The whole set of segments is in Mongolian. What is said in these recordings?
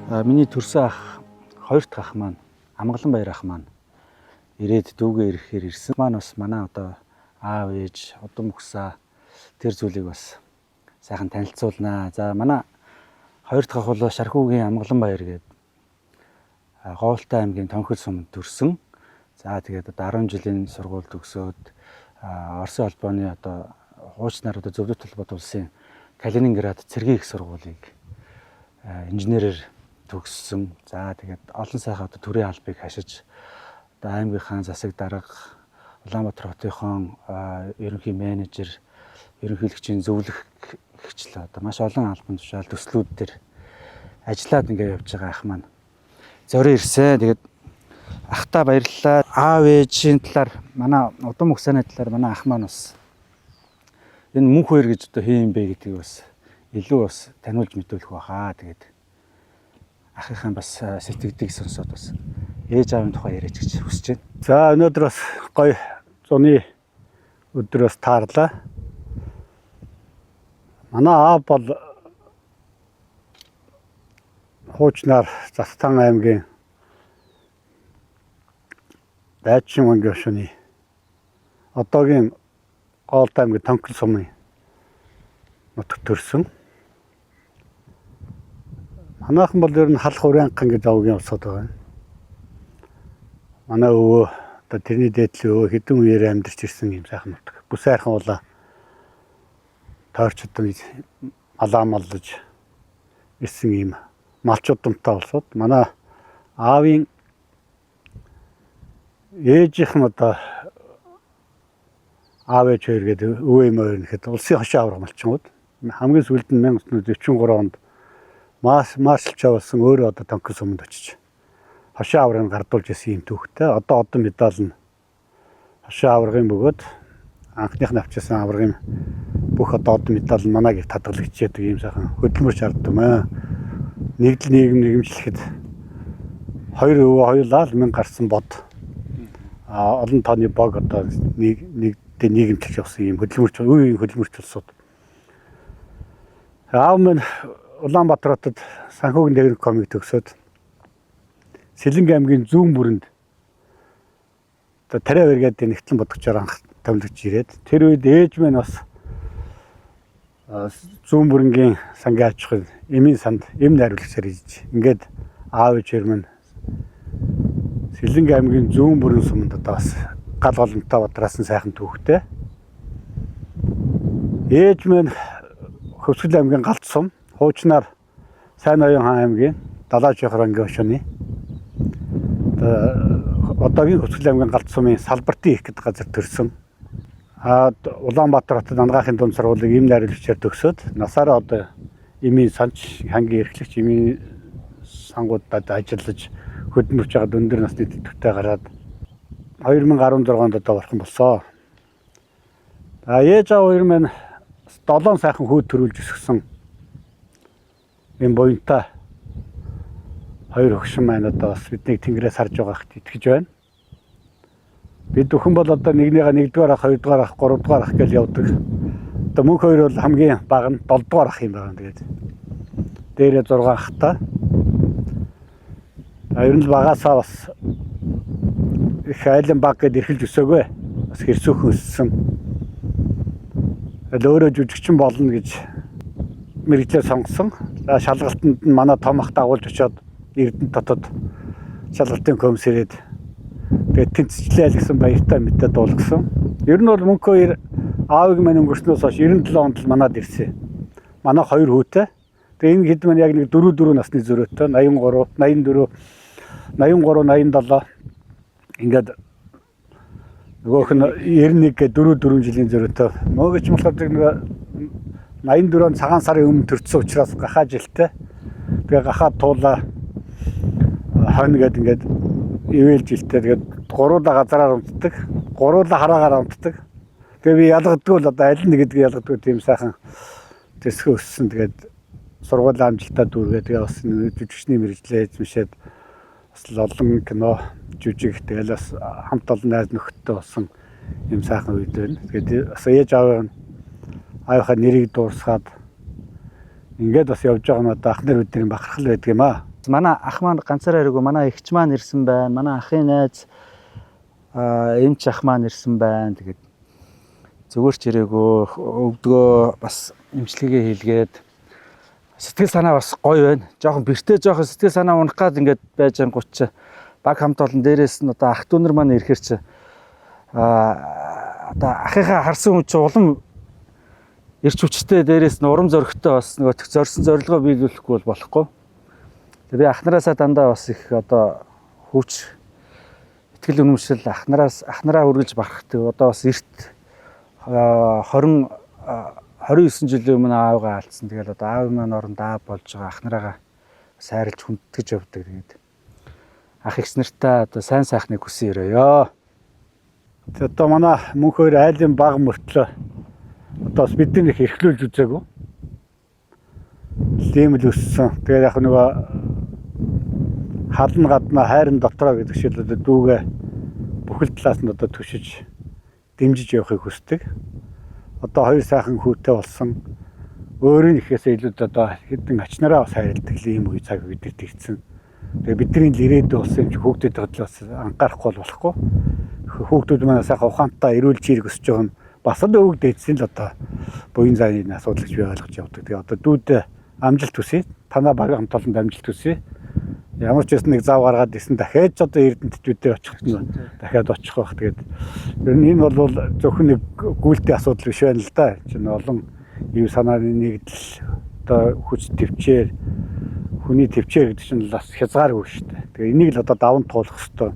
Миний төрсөн ах хоёр дахь ах маань Амгалан баяр ах маань ирээд дүүгээ ирэхээр ирсэн. Маань бас манай одоо аав ээж удам өгсөө тэр зүйлийг бас сайхан танилцуулнаа. За манай хоёр дахь ах бол Шархүүгийн Амгалан баяр гээд Говьлтай аймгийн Тонхол суманд төрсөн. За тэгээд одоо 10 жилийн сургууль төгсөөд Оросын холбооны одоо хуучнаар одоо зөвлөлт толгойд улсын Калининград цэргийн их сургуулийг инженерээр төгссөн. За тэгээд олон сайхан одоо төрийн албыг хашиж одоо аймгийнхаа засаг дарга, Улаанбаатар хотынхон ерөнхий менежер, ерөнхийлөгчийн зөвлөгчл одоо маш олон албан тушаал төслүүд төр ажиллаад ингээд явж байгаа ах маань зорин ирсэн. Тэгээд ахтаа баярлалаа. Аав ээжийн талаар манай удам өгсөний талаар манай ах маань бас энэ мөнх хоёр гэж одоо хин юм бэ гэдгийг бас илүү бас таниулж мэдүүлэх байхаа. Тэгээд ахынхаа бас сэтгэгдийг сонсоод бас ээж аавын тухай яриач гэж хүсэж байна. За өнөөдөр бас гоё зуны өдөр бас таарлаа. Манай аав бол хуучнаар Застан аймгийн Дайчин вангийн шүний одоогийн Говьлтай аймгийн Тонхол сумын нутагт төрсөн. Манайхан бол ер нь халах урянхан гэж авгийн усод байгаа. Манай өвөө одоо тэрний дээдлийн өвөө хэдэн үеэр амьдарч ирсэн юм сайхан нутаг. Бүс айрхан улаа тойрч одоо малаамалж ирсэн юм малчуудтай болсод манай аавын ээжийнхэн одоо аав ээж хоёр гэдэг өвөө юм хоёр нэхэд улсын хошоо аврах малчингууд хамгийн сүүлд нь 1943 онд маршалч болсон өөрөө одоо Тонхол суманд очиж хошоо аврагыг гардуулж исэн юм түүхтэй. Одоо медаль нь хошоо аврагын бөгөөд анхных нь авчирсан аврагын бүх одоо медаль нь манайг татгалагдчихэдэг юм сайхан хөдөлмөрч ардсан аа. Нэгдэл нийгэм нэгэмжлэхэд хоёр өвөө хоёулаа л мэн гарсан бод олон тооны бог одоо нэгдээ нийгэмчлэж явсан юм хөдөлмөрч үеийн хөдөлмөрч улсууд. Аав минь Улаанбаатар хотод санхүүгийн техникумыг төгсөөд Сэлэнг аймгийн зүүн бүрэнд одоо тариа барьгаад нэгтлэн бодгочоор анх томилж ирээд тэр үед ээж минь бас зүүн бүрэнгийн сангийн аж ахуйн эмийн санд эм найруулагчаар хийж ингээд аав ээж минь Сэлэнг аймгийн зүүн бүрэн суманд одоо бас гал голомтой бадраасан сайхан түүхтэй. Ээж минь Хөвсгөл аймгийн Галт сум хуучнаар Сайн Оюун хаан аймгийн Далай Жохрангийн шүний одоогийн Хөвсгөл аймгийн Галт сумын Салбартын их гэдэг газар төрсөн. Улаанбаатар хотод ангаахын дунд сургуулийг эм найруулагчаар төгсөөд насаараа одоо эмийн санч хангийн эрхлэгч эмийн сангуудад ажиллаж хөдөлмөрч байгаа өндөр насны төлөвтэй гараад 2016 онд одоо болох болсон. Ээж аав хоёр минь 7 сайхан хүүд төрүүлж өсгсөн. Энэ буянтай хоёр хөгшин маань одоо бас биднийг тэнгэрээс харж байгаахт итгэж байна. Бид бүхэн бол одоо нэгнийгээ 1-р ах, 2-р ах, 3-р ах гэж явдаг. Одоо мөнх хоёр бол хамгийн бага нь 7-р ах юм байна. Тэгээд дээрээ 6 ахтай. Ер нь багасаа бас их айлын баг гэдээ эрхэлж өсөөгөө. Бас хэрсүүхэн өссөн. Өөрөө жүжигчин болно гэж мэрэгчлээ сонгосон. Шалгалтанд нь манай том ах дагуулж очиод Эрдэнэ дотод шалгалтын комисс ирээд тэгээд тэнцвчлээ гэсэн баяртай мэдээ дуулгасан. Ер нь бол мөнх хоёр аавыг маань өнгөрснөөс хойш 97 онд л манад ирсэн. Манай хоёр хүүтэй. Тэгээд энэ хэд маань яг нэг 4 насны зөрөөтэй 83, 84, 87 ингээд нөгөөх нь 91 гэ 4 жилийн зөрөөтэй. Нөгөөч нь болохоор 84 он цагаан сарын өмнө төрсөн учраас гахаа жилтэй. Тэгээ гахаа туулаа хонь гэдэг ингээд ивэл жилтэй. Тэгээд гуруула газараар унтдаг, гуруула хараагаар унтдаг. Тэгээ би ялгадгүй л одоо аль нэг гэдгийг ялгадгүй тийм сайхан төсгөө өссөн. Тэгээд сургуулийн амжилтаа дүүргээ тэгээ бас жүжигчний мэрэгчлээ эзэмшээд бас олон кино жүжиг тэгэл бас хамт олон найз нөхөдтэй болсон юм сайхан үед байна. Тэгээд бас ээж аавынхаа нэрийг дуурсгаад ингээд бас явж байгаа нь одоо ах нар өдрийн бахархал байдаг юм аа. Манай ах маань ганцаараа ирэгүй, манай эгч маань ирсэн байна. Манай ахын найз эмч ах маань ирсэн байна. Тэгээд зүгээр ч ирээгүй, өвдгөө бас эмчилгээ хийлгээд сэтгэл санаа бас гоё байна. Жохон бэртээ жохон сэтгэл санаа унах гад ингээд байж ангууд чи баг хамт олон дээрээс нь одоо ах дүүнэр маань ирэхэр чи одоо ахыхаа харсан хүн чи улам ирч хүчтэй, дээрээс нь урам зоригтой бас нөгөө зорьсон зорилгоо биелүүлэхгүй бол болохгүй. Тэгээ би ахнараасаа дандаа бас их одоо хүч итгэл үнэмшил ахнараа үргэлж барахдаг. Одоо бас эрт 29 жилийн өмнө аавгаа алдсан. Тэгэл одоо аав маань оронд аав болж байгаа ахнараагаа сайрлж хүндэтгэж явдаг. Тэгээд ах эгч нартаа одоо сайн сайхныг хүсэн өрөөё. Одоо манай мөнхөр айлын баг мөртлөө одоо бас бидний их эрхлүүлж үзээгүй. Тийм л өссөн. Тэгээд яг нөгөө хална гадна хайрын дотроо гэдэг шиг одоо дүүгээ бүхэл талаас нь одоо түшиж дэмжиж явахыг хүсдэг. Одоо хоёр сайхан хүүтэй болсон. Өөрийн ихээс илүү одоо хэдэн ачнараа бас хайрладаг ийм үе цаг бидэд ирсэн. Тэгээ бидний ирээдүйн болсон юм чи хүүхдэд бодлоос анхаарахгүй болохгүй. Хүүхдүүд манай сайхан ухаантай эрүүл чирэг өсөж байгаа нь бас л өвөг дээдсэн л одоо буян зайны асуудал гэж би ойлгож явдаг. Тэгээ одоо дүүдээ амжилт хүсье. Танаа баг хамт олонд амжилт хүсье. Ямар ч байсан нэг зав гаргаад исэн дахиад ч одоо эрдэнэтчүүдээр очих нь дахиад очих байх. Тэгээд ер нь энэ бол зөвхөн нэг гүйлтийн асуудал биш байна л да. Чинь олон ив санааны нэгдэл одоо хүч төвчээр хүний төвчээр гэдэг чинь бас хязгааргүй шүү дээ. Тэгээ энийг л одоо даван туулах хэрэгтэй.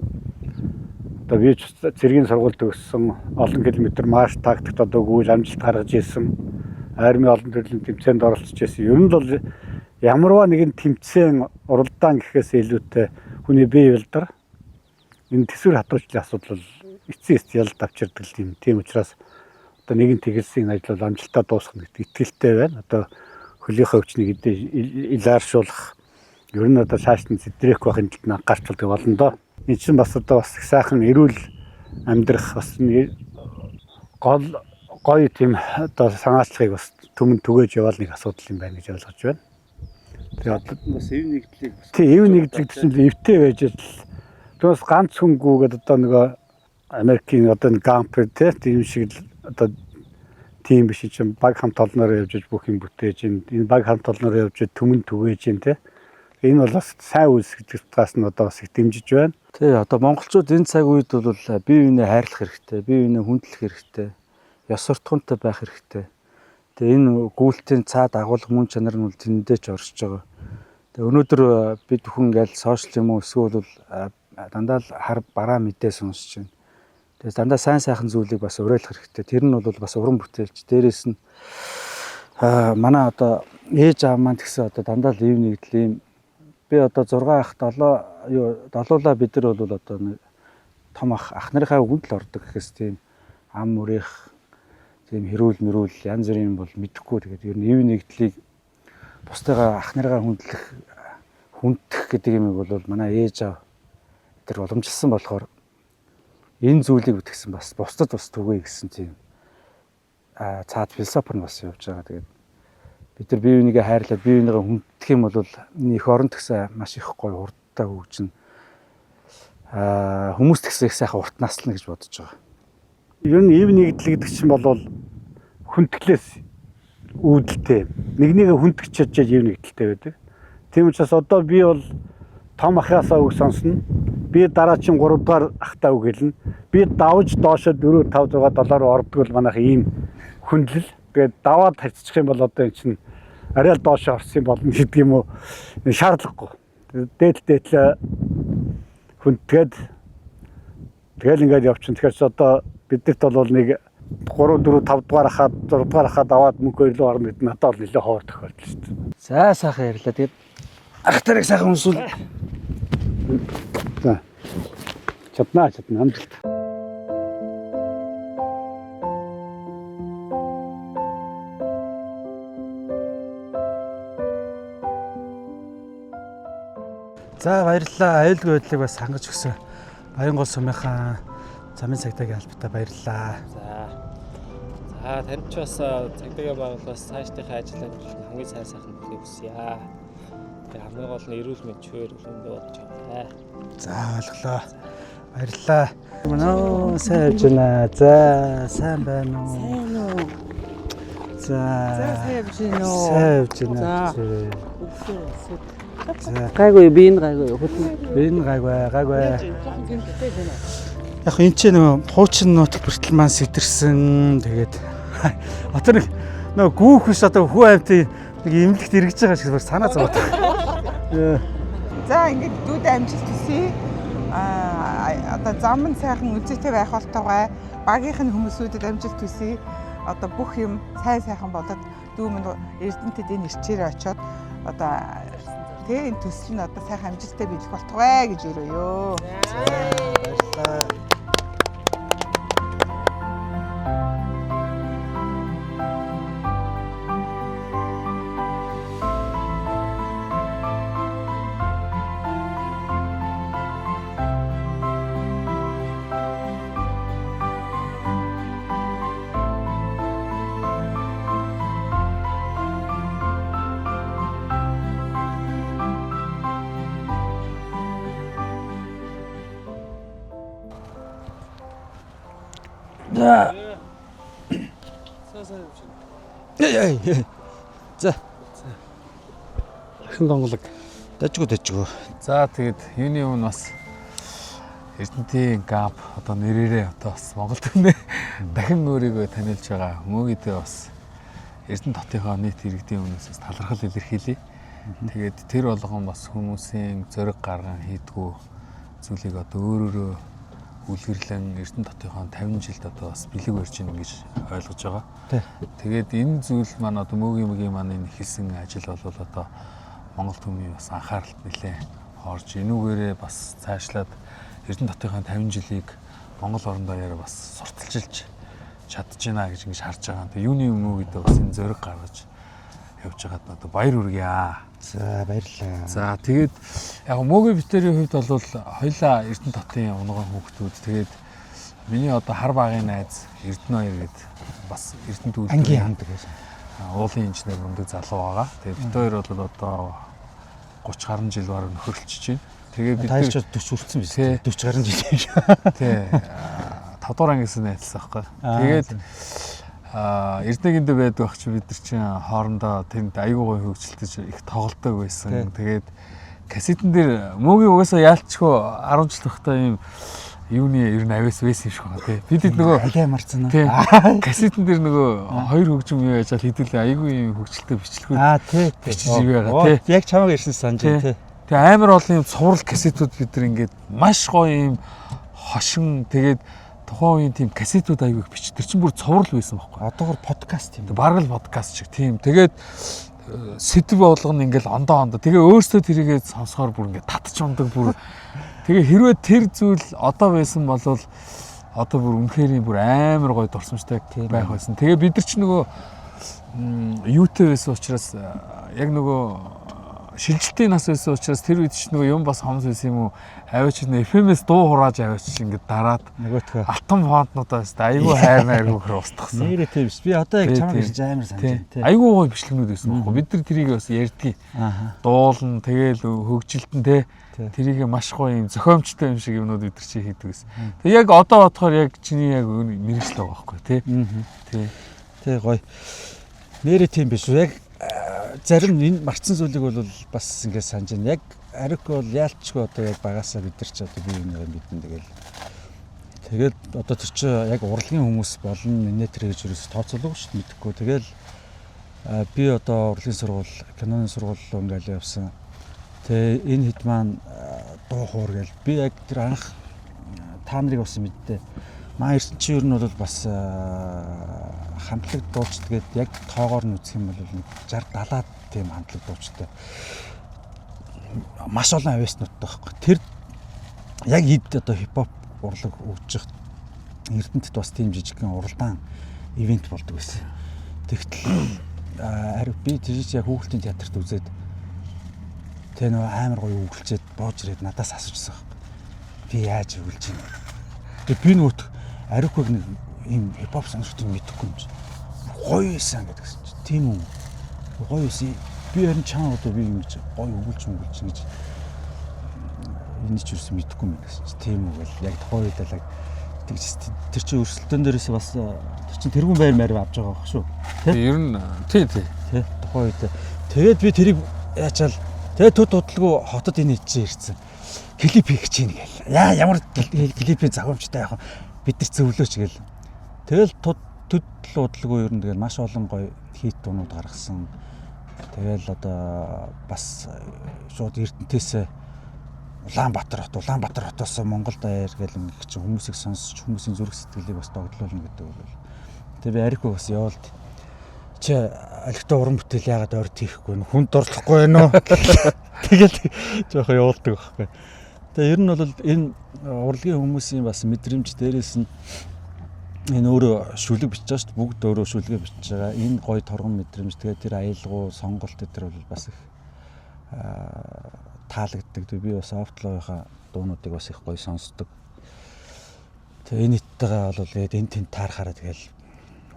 Одоо би цэргийн сургуульд төгссөн, олон километр марш тактикт одоо гүйл амжилт гаргаж ирсэн. Армийн олон төрлийн тэмцээнд оролцож ирсэн. Ер нь бол ямарваа нэгэн тэмцээн уралдаан гэхээс илүүтэй хүний бие билдэр энэ төсвөр хатуучлын асуудал эцсийн ялд авчирдаг юм. Тийм учраас одоо нэгэн тэгэлсийн ажил бол амжилтаа дуусгах гэдэг итгэлтэй байна. Одоо хөлийнхөө өвчнийг илааршуулах ер нь одоо шаашны зэдрэх байхын тулд анхаарчулдаг болно доо. Энэ чинь бас одоо бас их сайхан эрүүл амьдрах бас гол гоё тийм одоо санаачлалыг бас түмэн түгээж яваал нэг асуудал юм байна гэж ойлгож байна. Тэгээ одоо бас эв нэгдлийг бас эв нэгдлэг чинь эвтэй байж л түүнээс ганц хүнгүүгээд одоо нөгөө Америкийн одоо гампер тийм шиг л одоо тийм биш чинь баг хамт олноор явж бүх юм бүтээж энэ баг хамт олноор явж түмэн түгээж те. Энэ бол бас сайн үйлс гэдэг утгаас нь одоо бас их дэмжиж байна. Тий, одоо монголчууд энэ цаг үед бол бие биенээ хайрлах хэрэгтэй, бие биенээ хүндлэх хэрэгтэй, ёс суртахуунтай байх хэрэгтэй. Тэгээ энэ гүйлтийн цаад агуулга мөн чанар нь тэндээ ч оршиж байгаа. Тэгээ өнөөдөр бид бүхэн ингээл сошиал юм уу эсвэл дандаа л хар бараа мэдээ сонсож байна. Тэгээ дандаа сайн сайхан зүйлийг бас уриалах хэрэгтэй. Тэр нь бол бас уран бүтээлч. Дээрээс нь манай одоо ээж аав маань гэсэн одоо дандаа л ив нэгдэл юм. Би одоо 6 ах 7 бид нар бол одоо нэг том ах нарынхаа үгэнд л ордог гэхээс тийм ам мөрийнх тийм хэрүүл мөрүүл янз бүрийн бол мэдэхгүй. Тэгээд ер нь ив нэгдлийг бусдыгаа ах нарыгаа хүндэх гэдэг юм бол манай ээж аав тэр уламжилсан болохоор энэ зүйлийг үтгсэн бас бусдад бас түгэй гэсэн тийм цаад философи нь бас явж байгаа. Тэгээд бид нар бие бинийгээ хайрлаад бие бинийгээ хүндэх юм бол их орон тгсэн маш их гоё урдтай хөгжин хүмүүс тгсэн их сайхан урт наслна гэж бодож байгаа. Ер нь ив нэгдэл гэдэг чинь бол хүндгэлээс үүдэлтэй. Нэгнийгээ хүндгэж чадж ив нэгдэлтэй байдаг. Тийм учраас одоо би бол том ахаасаа үг сонсно. Би дараагийн 3 дугаар ахтаа үг хэлнэ. Би давж доошо 4 5 6 доллар ордог бол манайх ийм хүндлэл. Тэгээд даваад харьцчих юм бол одоо энэ чинь арай л доошо орсон болно гэдэг юм уу? Шаардлагагүй. Дээдлээ хүндгээд тэгэл ингээд явчихна. Тэгэхээр одоо биднэрт бол нэг 3 4 5 дугаар ахаад 6 дугаар ахаад аваад мөнгө өрлөө орно гэдэг надад бол нэлээд ховор тохиолдол шүү дээ. За сайхан ярьлаа. Тэгээд ах тарыг сайхан өмсвөл за чадна амжилт. За баярлалаа. Аюулгүй байдлыг бас хангаж өгсөн Баянгол сумынхаа замын цагдаагийн албатай баярлалаа. За танд ч бас цагдаагийн байгууллагаас цаашдынхаа ажил амжилт хамгийн сайн сайхан бүхий хүсье. Тэгээ хамгийн гол нь эрүүл мэнд чөөр өрөөндөө бодож байгаа. За ойлголоо. Баярлалаа. Мөнөө сайн явж байна. За сайн байна уу? Сайн уу? За сайн явж байна уу? сайн явж байна. За Гайгүй би энэ гайгүй хөтөн. энэ гайгүй. Яг энэ ч нөгөө хуучин нутаг бүртэл маань сэтэрсэн. Тэгээд одоо нөгөө гүүх биш одоо хүү амтын нэг имлэгт эргэж байгаа шиг санаа зовоод. За ингээд дүүд амжилт хүсье. Одоо зам нь сайхан үзэтэй байх болтойгоо багийнх нь хүмүүсүүдэд амжилт хүсье. Одоо бүх юм сайхан болоод дүү минь Эрдэнэтэд энэ ирчээр очиод одоо тэгээ энэ төсөл нь одоо сайхан амжилттай биелэх болтугай гэж өрөөё. Баярлалаа. За. За. Хэн гонголог. Дажгүй. За тэгээд юуны өмнө бас Эрдэнэтийн гамп одоо нэрээрээ одоо бас Монгол төмнөө дахин өөрийгөө танилж байгаа мөгөдөө бас Эрдэнэт хотынхоо нийт иргэдийн өмнөөс бас талархал илэрхийлье. Тэгээд тэр болгон бас хүмүүсийн зориг гарган хийдгүү зүйлийг одоо өөрөөрөө үлгэрлэн Эрдэнэт хотынхоо 50 жилд одоо бас бэлэг барьж ийн гэж ойлгож байгаа. Тэгээд энэ зүйл маань одоо мөгийн маань энэ хэлсэн ажил бол одоо Монгол төмний бас анхааралд нэлээ орж энүүгээрээ бас цаашлаад Эрдэнэт хотынхоо 50 жилийг Монгол орон даяараа бас сурталчилж чадж байна гэж ингэж харж байгаа. Тэгээ юуны мөгөдөө бас энэ зориг гаргаж явж байгаад одоо баяр хүргэе. За баярлалаа. За тэгээд яг мөгийн битэрийн хувьд бол хоёлаа Эрдэнэт хотын унган хүүхдүүд тэгээд миний одоо хар багын найз Эрдэнэ 2 гээд бас Эрдэнэт үйлдвэрийн ангийн хамдаг байсан. уулын инженер мундаг залуу байгаа. Тэгээд бид хоёр бол одоо 30 гаруй жил баруун нөхөрлөж байна. Тэгээд бид тааш 40 хүрсэн биз дээ. 40 гаруй жил юм шиг. тий 5 дугаар ангиас найзлсан байхгүй. Тэгээд Эрдэнэгэнд байдаг ах чи бид нар чинь хоорондоо тэнд аягүй гоё хөгжилтөж их тоглолтог байсан. Тэгээд кассетэн дээр мөгийн угаасаа яалтчгүй 10 жил тогтоо юм юуны ер нь авиас байсан юм шиг байна тий. Бид нөгөө алей марцсан тий кассетэн дээр нөгөө хоёр хөгжим юу яаж хэдүүлээ аягүй юм хөгжилтэй бичлэгүүд тий бичиж байгаа тий. Яг чамайг ирсэн санаж байна тий. Тэгээ амар олон юм цуврал кассетүүд бид нар ингээд маш гоё юм хошин тэгээд тухайн үеийн тийм кассетүүд аягүй бич. Тэр чинь бүр цуврал байсан байхгүй. Одоогор подкаст юм. Бараг л подкаст шиг тийм. Тэгээд сэдв болгоно ингээл ондоо. Тэгээ өөрсдөө тэрийгээ сонсохоор бүр ингээд татч ундаг бүр. Тэгээ хэрвээ тэр зүйл одоо байсан бол одоо бүр үнэхээр бүр амар гоё дурсамжтай байх байсан. Тэгээ бид нар ч нөгөө юутэй байсан учраас яг нөгөө шилжилтийн нас байсан учраас тэр үед ч нөгөө юм бас хомс байсан юм уу аваач нэ FM-с дуу хурааж аваач ингээд дараад нөгөөтгөө алтан фонтнуудаас айгүй хайр устгасан. нэрээ тийм биш. Би одоо яг чамайг ирж амар санаж байна тий. Айгүй гоё бичлэгнүүд байсан байхгүй. Бид нар тэрийг бас ярьдгийг. Дуулна тэгээл хөгжилтэн те. Тэрийг маш гоё юм зохиомжтой юм шиг юмнууд бид нар чи хийдэг гэсэн. Тэг яг одоо бодохоор яг чиний яг мэрэгчлээ байгаа байхгүй тий. Тий гоё. Нэрээ тийм биш. Яг зарим энэ марцсан зүйлийг бол бас ингээд санаж байна. Яг ариг бол яалтчгүй одоо яг багасаа бид нар ч одоо бие биенээ мэдэн тэгэл одоо тэр чи яг урлагийн хүмүүс болон инетер гэж юус тооцоолоогүй шүү дээ мэдэхгүй. Тэгэл би одоо урлагийн сургууль, киноны сургууль руу ингээл явсан. Тэгээ энэ хэд маань дуу хуур гэл би яг тэр анх та нарыг бас мэддээ. Маа ирсэн чи ер нь бол бас хамтлаг дуучдгээд яг тоогоор нь үзэх юм бол 60-70 тийм хамтлаг дуучтай. Маш олон авиаснуудтай байхгүй. Тэр яг хэд одоо хипхоп урлаг өгж Эрдэнэтэд бас тийм жижигхэн уралдаан ивент болдог байсан. Тэгтэл би тийч яг хүүхдийн театрт үзээд тэ нөө амар гоё өгүүлчээд боож ирээд надаас асуужсан байхгүй. Би яаж өгүүлж юм. Тэгээ би нүт ариухыг нэг ийм хипхоп сонсогчдыг мэдэхгүй юм чи. Гоё байсан гэдгсэн чи. Тийм үү. Гоё байсан. Би би харин чам одоо би ингэж гой өгүүлж гэж энэ ч юусэн мэдэхгүй юм гэсэн чи тийм үү гэл яг тухайн үед л тэгж тэр чинь өрсөлдөөн дээрээс бас тэр чинь тэрүүн байр маяг авч байгаа байх шүү. Ер нь тий. Тухайн үед тэгээд би тэрийг яачаал тэгээд төд удалгүй хотод энэ ичээ ирсэн. Клип хийх гэж ийн гээл. Яа ямар клипийн загвамжтай яах вэ? Бид нар зөвлөөч гээл. Тэгэл төд удалгүй ер нь тэгэл маш олон гоё хит дуунууд гаргасан. Тэгэл одоо бас шууд Эрдэнэтээс Улаанбаатар хотоос Монголд аяар гэл ингэ чи хүмүүсийг сонсч хүмүүсийн зүрх сэтгэлийг бас догдлуулна гэдэг үг. Тэгээ би Арикуу бас явуулд. Чи алигтай уран бүтээл яагаад ойр тийхгүй нэ? Хүнд орлохгүй байна уу? Тэгэл жоохон явуулдаг байхгүй. Тэгээ ер нь бол энэ урлагийн хүмүүсийн бас мэдрэмж дээрээс нь энэ өөрөө шүлэг бичиж байгаа шүү дээ. Бүгд өөрөө шүлгээ бичиж байгаа. Энэ гоё торгон мэдрэмж тэгээ тэр аялгау, сонголт тэр бол бас их таалагддаг. Би бас Офтлогийнхаа дуунуудыг бас их гоё сонсдог. Тэгээ энэ нийттэйгээ бол энэ тэнд таарахаараа тэгэл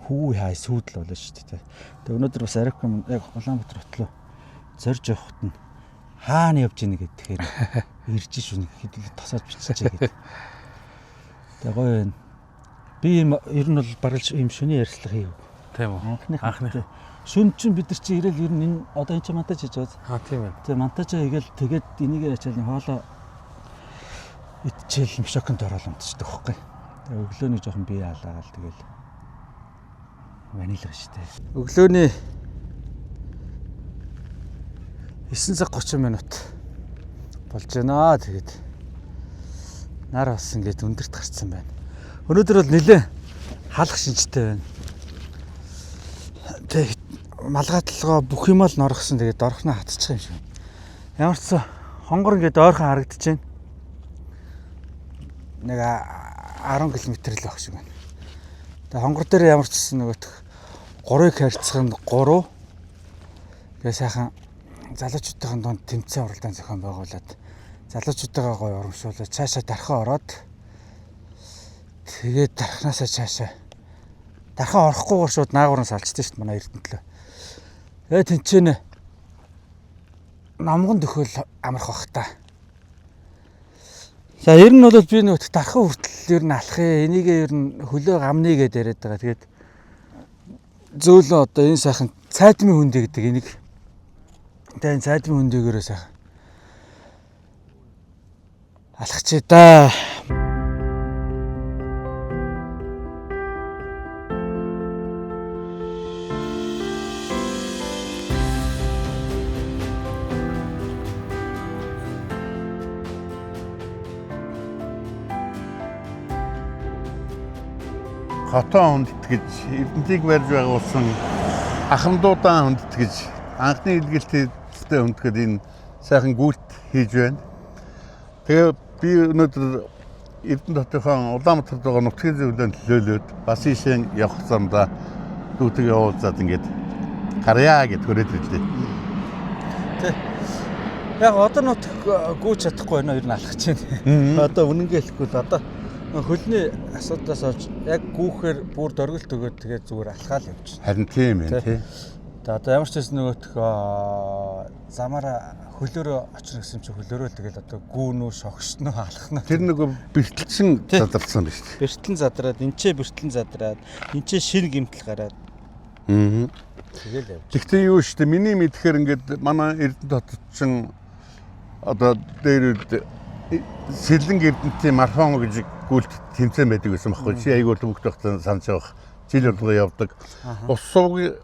хүү хай сүйдэл болно шүү дээ. Тэгээ өнөөдөр бас Арикум яг Улаанбаатар хот руу зорж явахт нь хаана явж ийнэ гэхээр ирж шүн хэдэл тосоод биччихээ гэдэг. Тэгээ гоё байна. Би ер нь бол бараг ийм шүний ярьцлага хийв. Тийм үү. Анхны. Шүн чинь бид нар чи ирээл ер нь энэ одоо энэ чи монтаж хийж байгаа. Тийм ээ. Тэгээ монтаж хийгээл тэгээд энийг ячаал хоолоо итчээл мшоконд ороод унтчихдаг байхгүй. Тэгээ өглөөний жоохон бие алаагаал тэгэл ванилга штэ. Өглөөний 9:30 минут болж байна. Тэгээд нар бас ингээд өндөрт гарцсан байна. Өнөөдөр бол нэлээ халах шинжтэй байна. Тэгээд малгайтлогоо бүх юм л норгосон. Тэгээд орхноо хатчих юм шиг. Ямар ч хонгор ингээд ойрхон харагдаж байна. Нэг 10 км л байх шиг байна. Тэгээд хонгор дээр ямар ч нөгөөх 3-ыг харьцах нь 3. Тэгээд сайхан залуучуудын донд тэмцээн уралдаан зохион байгуулад залуучуудаа гоё урамшуулаад цаашаа дарахаа ороод тэгээд дарахнаасаа цаашаа дарахаа орохгүйгээр шууд наагууран салчдээ шүү дээ манай Эрдэнэтлөө. Тэгээд тэнцэнэ номгон төхөөл амарх бах та. За ер нь бол би нөгөө дарахаа хүртэл ер нь алхах энийг ер нь хөлөө гамны гэдээ яриад байгаа. Тэгээд зөөлөн одоо энэ сайхан цайдмын хүндэ гэдэг энийг тэгээд энэ цайдмын хүндэгээрээ сайхан алхачээ да. Хотоо хүндэтгэж Эрдэнэтийг барьж байгуулсан ахмадуудаа хүндэтгэж анхны илгэлттэй хүндэтгэд энэ сайхан гүйлт хийж байна. Тэгээ би өнөөдөр Эрдэнэт хотынхаа Улаанбаатарт байгаа нутгийн зөвлөнд төлөөлөөд бас ийшээ явах замдаа дүүтэг явуулзаад ингээд гарьяа гэд хүрээд ирлээ. Тэг. Яг одоо нутг гүйж чадахгүй байна ер нь алхаж байна. Одоо үнэнгээ хэлэхгүй л одоо хөлний асуудлаас олж яг гүүхээр бүр дөргөлт өгөөд тэгээд зүгээр алхаал явж. Харин тийм ээ тий. Тэгээд одоо ямар ч гэсэн нөгөөх замаараа хөлөөрөө очно гэсэн чинь хөлөөрөө тэгэл одоо гүүнүү шогшноо алхнаа. Тэр нөгөө бэртэлсэн задарсан биз дээ. Бэртэлэн задраад энчээ бэртэлэн задраад энчээ шин гимтэл гараад. Тэгэл явж. Тэгтээ юу штэ миний мэдхээр ингээд манай Эрдэнэт хотод чин одоо дээр Сэлэн Эрдэнэтийн марафон гэж гүйлт тэмцээн байдаг гэсэн баггүй. Чи айгүй бүгд багтаа санаж байгаа. Жил болгоо явдаг. Ус суугийн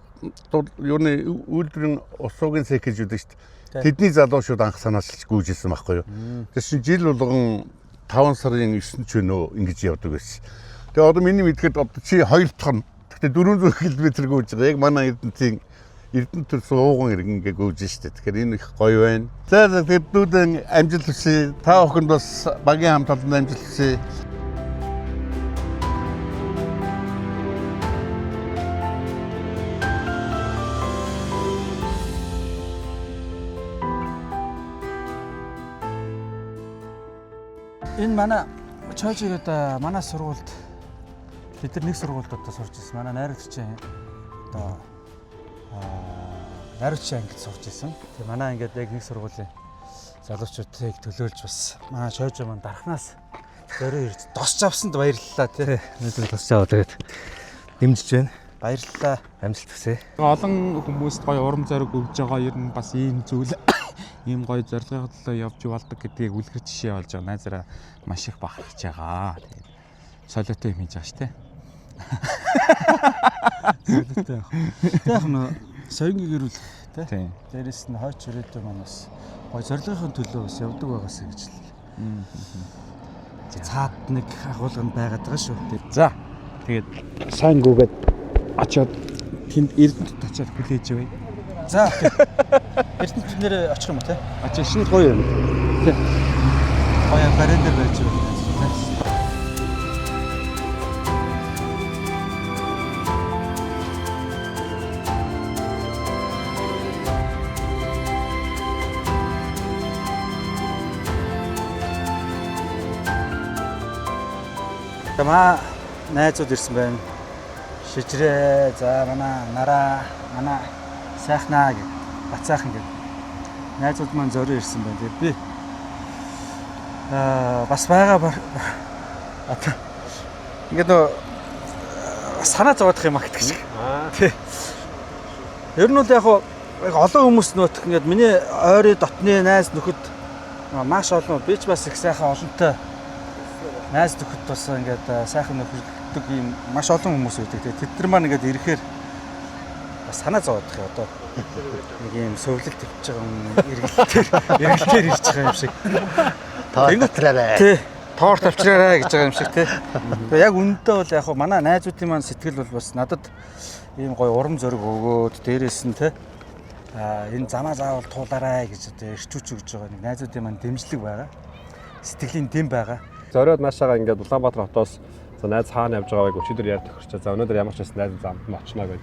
юуны үйлдвэрийн ус суугийн цех гэж үүдэг шүү дээ. Тэдний залуучууд анх санаачилж гүйжсэн баггүй юу. Тэгсэн чинь жил болгон 5 сарын 9-нд ч өнөө ингэж явдаг байсан. Тэгээ одоо миний мэдгээд одоо чи 2 дахь нь тэгтээ 400 км гүйж байгаа. Яг манай Эрдэнэтийн Эрдэнэт төрсөн ууган иргэнгээ гүйж штэ. Тэгэхээр энэ их гоё байна. За тэгээд дүүдэн амжилт хүсье. Та бүхэнд бас багийн хамт олонд амжилт хүсье. Энэ манай чойжгээд манай сургуульд бид нар нэг сургуульд одоо сурч ирсэн. Манай найрагч чинь одоо нариутчаа ангид сууж исэн. Тэгээ манай ингээд яг нэг сургуулийн залуучуудыг төлөөлж бас манай шойж маань дарахнаас зөрөө ирж досч авсанд баярлалаа тий. Өнөөдөр тусч аваа тэгээд дэмжиж байна. Баярлалаа. Амжилт хүсье. Олон хүмүүст гоё урам зориг өгж байгаа ер нь бас ийм зүйл ийм гоё зорилгын төлөө явж болдог гэдгийг үлгэр жишээ болж байгаа. Найзараа маш их бахархаж байгаа. Тэгээд солиотой юм хийж байгаа шүү дээ. Солиотой яг. Яг нөө соёнгийн гэрүүл тий. Тийм. Дээрээс нь хойч ирээдүйн маань бас гоё зорилгын төлөө бас явдаг байгаасаа гэж л. Цаад нэг агуулганд байгаад байгаа шүү. За. Тэгээд сайн гүгээд очоод тэнд Эрдэнэт очоод хүлээж явъя. За. Эрдэнэт нэрээ очих юм уу те? Очоо шинэ гоё юм. Гоё барин дээр байж байгаа. Тамаа найзууд ирсэн байна. Шижрээ, за манай нараа, манай сайхнаа гэ, бацаахан гэ. Найзууд маань зөрөө ирсэн байна. Тэгээд би бас байгаа одоо ингээд нөө санаа зовоодох юм а гэдэг шиг. Тий. Ер нь бол яг олон хүмүүс нөтх ингээд миний ойрын дотны найз нөхөд маш олон би ч бас их сайхан олонтой найз нөхөд бас ингээд сайхан нөхөрдөг ийм маш олон хүмүүс үүдэг. Тэд нар маань ингээд ирэхээр бас санаа зовоодох юм одоо нэг ийм сувлэг тавьж байгаа юм эргэлтээр ирж байгаа юм шиг. Тавцраарай. Тий. Тоор тавьчраарай гэж байгаа юм шиг тий. Тэгээ яг үнэндээ бол яг манай найзуудын маань сэтгэл бол бас надад ийм гоё урам зориг өгөөд дээрээс нь тий энэ замаа заавал туулаарай гэж одоо ирчүүч өгж байгаа нэг найзуудын маань дэмжлэг байгаа. Сэтгэлийн дэм байгаа. Зориод наашаага ингээд Улаанбаатар хотоос за найз хаана явж байгааг өчигдөр ярьж тохирчаа. За өнөөдөр ямар ч байсан найз замд нь очно гэж.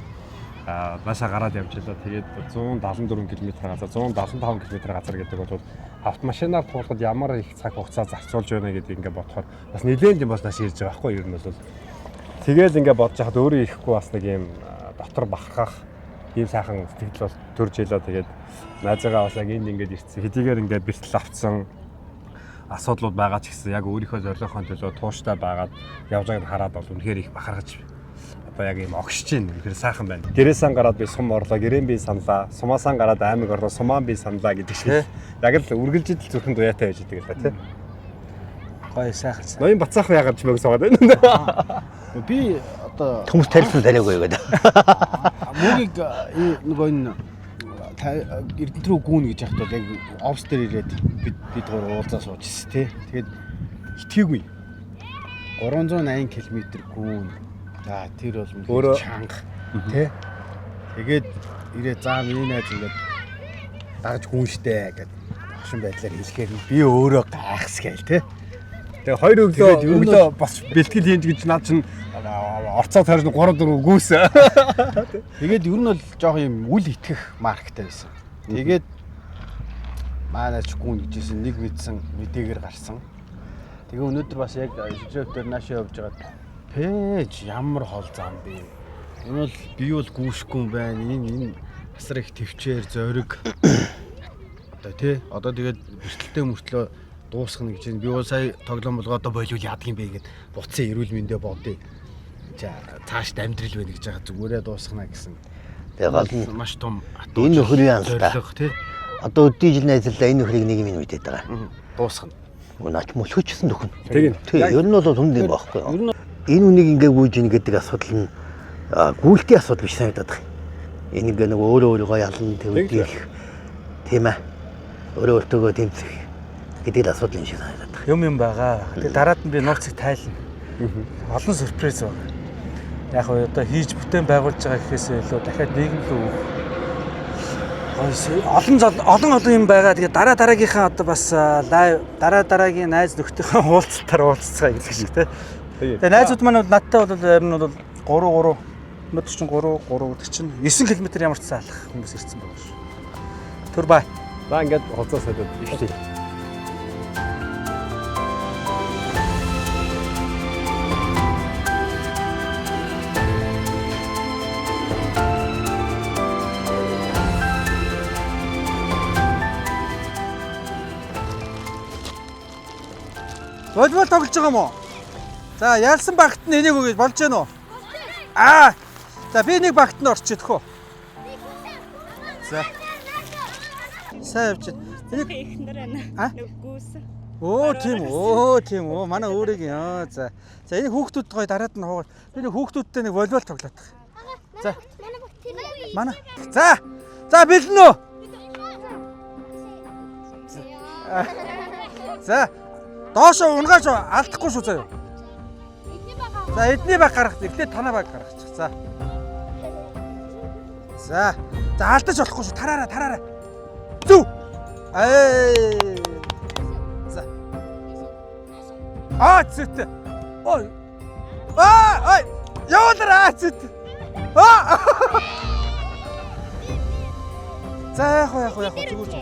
Наашаа гараад явж байлаа. Тэгээд 174 км газар 175 км газар гэдэг бол автомашинаар туулахад ямар их цаг хугацаа зарцуулж байна гэдгийг ингээд бодохоор бас нэлээд юм бас нааш ирж байгаа байхгүй юу ер нь бол. Тэгээд ингээд бодож хахад өөрөө ирэхгүй бас нэг юм дотор бахархах ийм сайхан сэтгэл бол төрж илаа. Тэгээд найзаагаа бас яг энд ингээд ирсэн. Хэдийгээр ингээд бэлтгэл авцсан асуудлууд байгаа ч гэсэн яг өөрийнхөө зорилгын төлөө тууштай байгаад явж байгааг хараад бол үнэхээр их бахархаж одоо яг юм огшиж байна. Үнэхээр сайхан байна. Гэрээсэн гараад би сум орлоо, гэрээн би саналаа, сумаасан гараад аймаг орлоо, сумаан би саналаа гэдэг шиг. Яг л үргэлжлэл зүрхэн дуяатай байж байгаа тийм. Гоё сайхан. Ноён бацаах яагаад ч мөг суугаад байна. Би одоо Хүмүүс тарилсан тариагүй гэдэг. мөгийг нөгөө энэ Эрдэнэт рүү гүүн гэж яхад бол яг офс дээр ирээд бид гур уулзаа сууж ирсэн тий. Тэгээд итгээгүй. 380 км гүүн. За тэр бол чанга тий. Тэгээд ирээ заа миний найз ингээд дагаж гүүн штэ гэдэг багшин байдлаар хэлэхээр би өөрөө гайхсгээл тий. Тэгээ хоёр өглөө бас бэлтгэл хийж гэж наад чинь орцоо тойрны 3 4 гүйс. Тэгээд ер нь бол жоох юм үл итгэх марктай байсан. Тэгээд манай ч гүн гэжсэн нэг мэдсэн мэдээгээр гарсан. Тэгээ өнөөдөр бас яг шижрээвтер наашаа явж байгаа пэж ямар хол зам бэ. Энэ бол би бол гүйшгүй юм байна. Энэ асар их төвчээр зориг. Одоо тий. Одоо тэгээд бэртэлтэй мөртлөө дуусгах гэж байна. Би бол сая тоглоом болгоо одоо бойлол яадаг юм бэ гэд буцсан эрүүл мэндэ бодъё. За цааш амьдрал байна гэж байгаа зүгээрээ дуусгана гэсэн. Тэгээ гол нь маш том энэ нөхрийн анстаа. тий. Одоо өдний жил найзлаа энэ нөхрийг нэг юм мэдээд байгаа. Дуусгана. Наач мөлхөжсөн нөхөн. Тийм. Ер нь бол хүнд юм байхгүй юу? Энэ үнийг ингээ гүйж ийн гэдэг асуудал нь гүйлтийн асуудал биш санагдаад байна. Энэ ингээ нэг өөрөө ялан төвдөх тийм ээ. Өөртөө тэмцэх гэдэг асуудал юм шиг санагдаад байна. Юм байгаа. Тэгээ дараад нь би нууцыг тайлна. Олон сюрприз байна. Яг одоо хийж бүтээн байгуулж байгаа гэхээсээ илүү дахиад нийгэм рүү олон юм байгаа. Тэгээ дараагийнхаа одоо бас лайв дараагийн найз нөхдийнхөө уулзалтаар уулзцаа гэдэг шиг тий. Тэгээ найзууд маань бол надтай бол ер нь бол 3 өнөөдөр чинь 3 гэдэг чинь 9 км ямар ч цаалах хүмүүс ирсэн байгаа шүү. Түр бай. За ингээд хоцоо солиод ивчээ. Волейбол тоглож байгаа юм уу? За, ялсан багт нь энийг өгөөж болж гэнэ үү? За, би нэг багт нь орчих төхөө. За. Сайн явж байна. Энийг ихнэр байна. Нүггүйсэн. Тийм үү. Манай өөрийг яа. За, энийг хүүхдүүд гоё дараад нь хуугаад. Би нэг хүүхдүүдтэй нэг волейбол тоглоод байгаа. За. Манай. За, бэлэн үү? За. Доошо унгааж алдахгүй шүү заяа. За, эдний баг гаргах. Эхлээд танаа баг гаргачих. За. За, алдаж болохгүй шүү. Тараараа. Зүв. За. Зэт. Ой. Явуулаа зэт. За, яг зүгээр.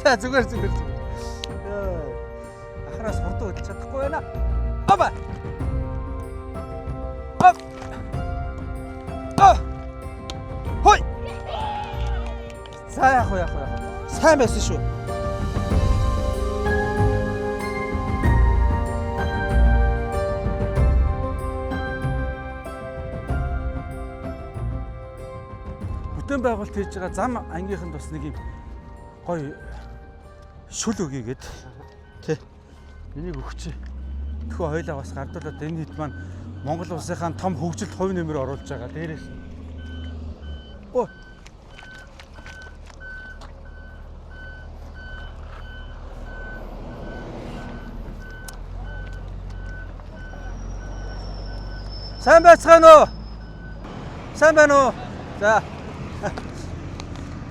За, зүгээр. Ахраас хурдан хөдөлж чадахгүй байна. Апа. Хой. За, яг. Сайн байсан шүү. Бүтээн байгуулалт хийж байгаа зам ангийнханд бас нэг юм гоё шүл өгье гээд тий. Энийг өгч. Төхөө хоёлаа бас гардуулаад энэ хэд маань Монгол улсынхаа том хөгжилд хувь нэмэр оруулж байгаа. Дээрээс Оо. Сайн байна уу?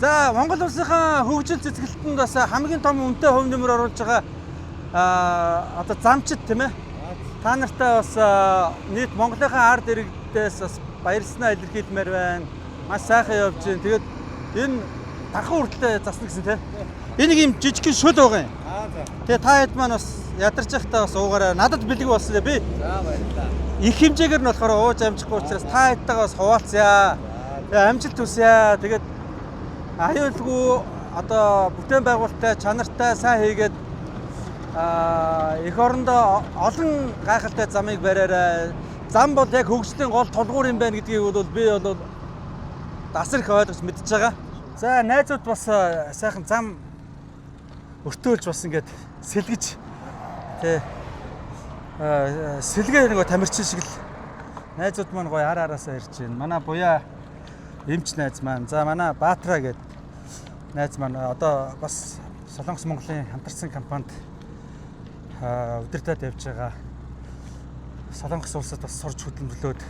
За, Монгол улсынхаа хөгжил цэцгэлтэнд бас хамгийн том үнэтэй хувь нэмэр оруулж байгаа одоо замчид тийм ээ. Та нартай бас нийт Монголынхаа ард иргэдээс бас баярснаа илэрхийлмээр байна. Маш сайхан явж байна. Тэгээд энэ тархан хүртэл засна гэсэн тийм. Энийг юм жижигхэн шүл байгаа юм. Тэгээ та хэд маань бас ядарч байхдаа бас уугаараа надад бэлэг болсон би. За баярлалаа. Их хэмжээгээр нь болохоор ууж амжихгүй учраас та хэдтэйгээ бас хуваалцъя. Тэгээ амжилт хүсье. Тэгээд аюулгүй одоо бүтээн байгуулалттай чанартай сайн хийгээд эх орондоо олон гайхалтай замыг бариараа. Зам бол яг хөгжлийн гол тулгуур юм байна гэдгийг бол би бол асар их ойлгож мэдж байгаа. За, найзууд бас сайхан зам өртөөлж бас ингээд сэлгэж тий сэлгээ нэг тамирчин шиг л найзууд маань гоё араасаа ирж байна. Манай буяа эмч найз маань. За, манай Баатраа гээд найз маань одоо бас Солонгос Монголын хамтарсан компанид удирдаад явж байгаа. Солонгос улсад бас сурч хөдөлмөрлөөд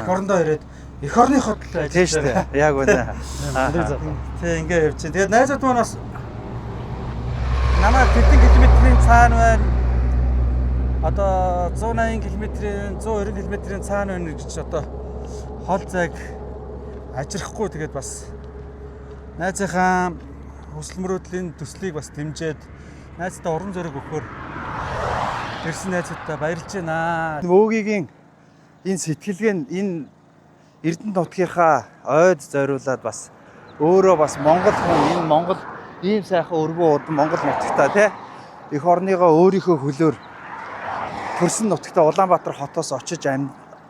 эх орондоо ирээд эх орныхоо төлөө ажиллаж Тийм шүү дээ. Яг үнэ. Тэг ингээ явж байна. Тэгээд найзууд маань бас намайг хэдэн километрийн цаана байна. Одоо 180 км-ийн 120 км-ийн цаана байна гэж одоо хол зайг ажирахгүй тэгээд бас найзынхаа хүсэл мөрөөдлийн төслийг бас дэмжиж найзтай уран зориг өгөхөөр ирсэн найзуудтай баярлж байна. Мөөгийн энэ сэтгэлгээ нь энэ Эрдэнэ нутгийнхаа ойд зориулаад бас өөрөө бас Монгол хүн энэ Монгол ийм сайхан өргөн удан Монгол нутагтаа тий эх орныгоо өөрийнхөө хөлөөр төрсөн нутагтаа Улаанбаатар хотоос очиж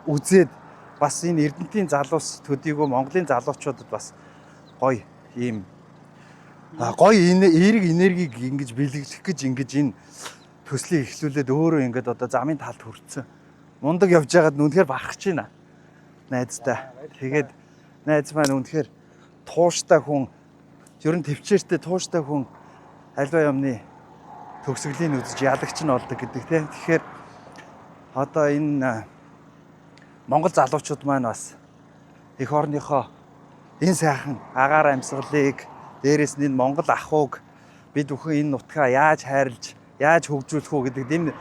үзээд бас энэ Эрдэнэтийн залуус төдийгүй Монголын залуучуудад бас гоё ийм гоё эерэг энергийг ингэж бэлэглэх гэж ингэж энэ төслийг эхлүүлээд өөрөө ингээд одоо замын талд хүрсэн. Мундаг явж байгаад үнэхээр бахарч байна. Найзтай. Тэгээд найз маань үнэхээр тууштай хүн, ер нь төвчээртэй тууштай хүн альва юмны төгсгөлийн үзэж ялагч нь болдог гэдэг тийм. Тэгэхээр одоо энэ Монгол залуучууд маань бас эх орныхоо энэ сайхан агаар амьсгалыг дээрээс нь энэ Монгол ахуйг бид бүхэн энэ нутгаа яаж хайрлж, яаж хөгжүүлэх үү гэдэг энэ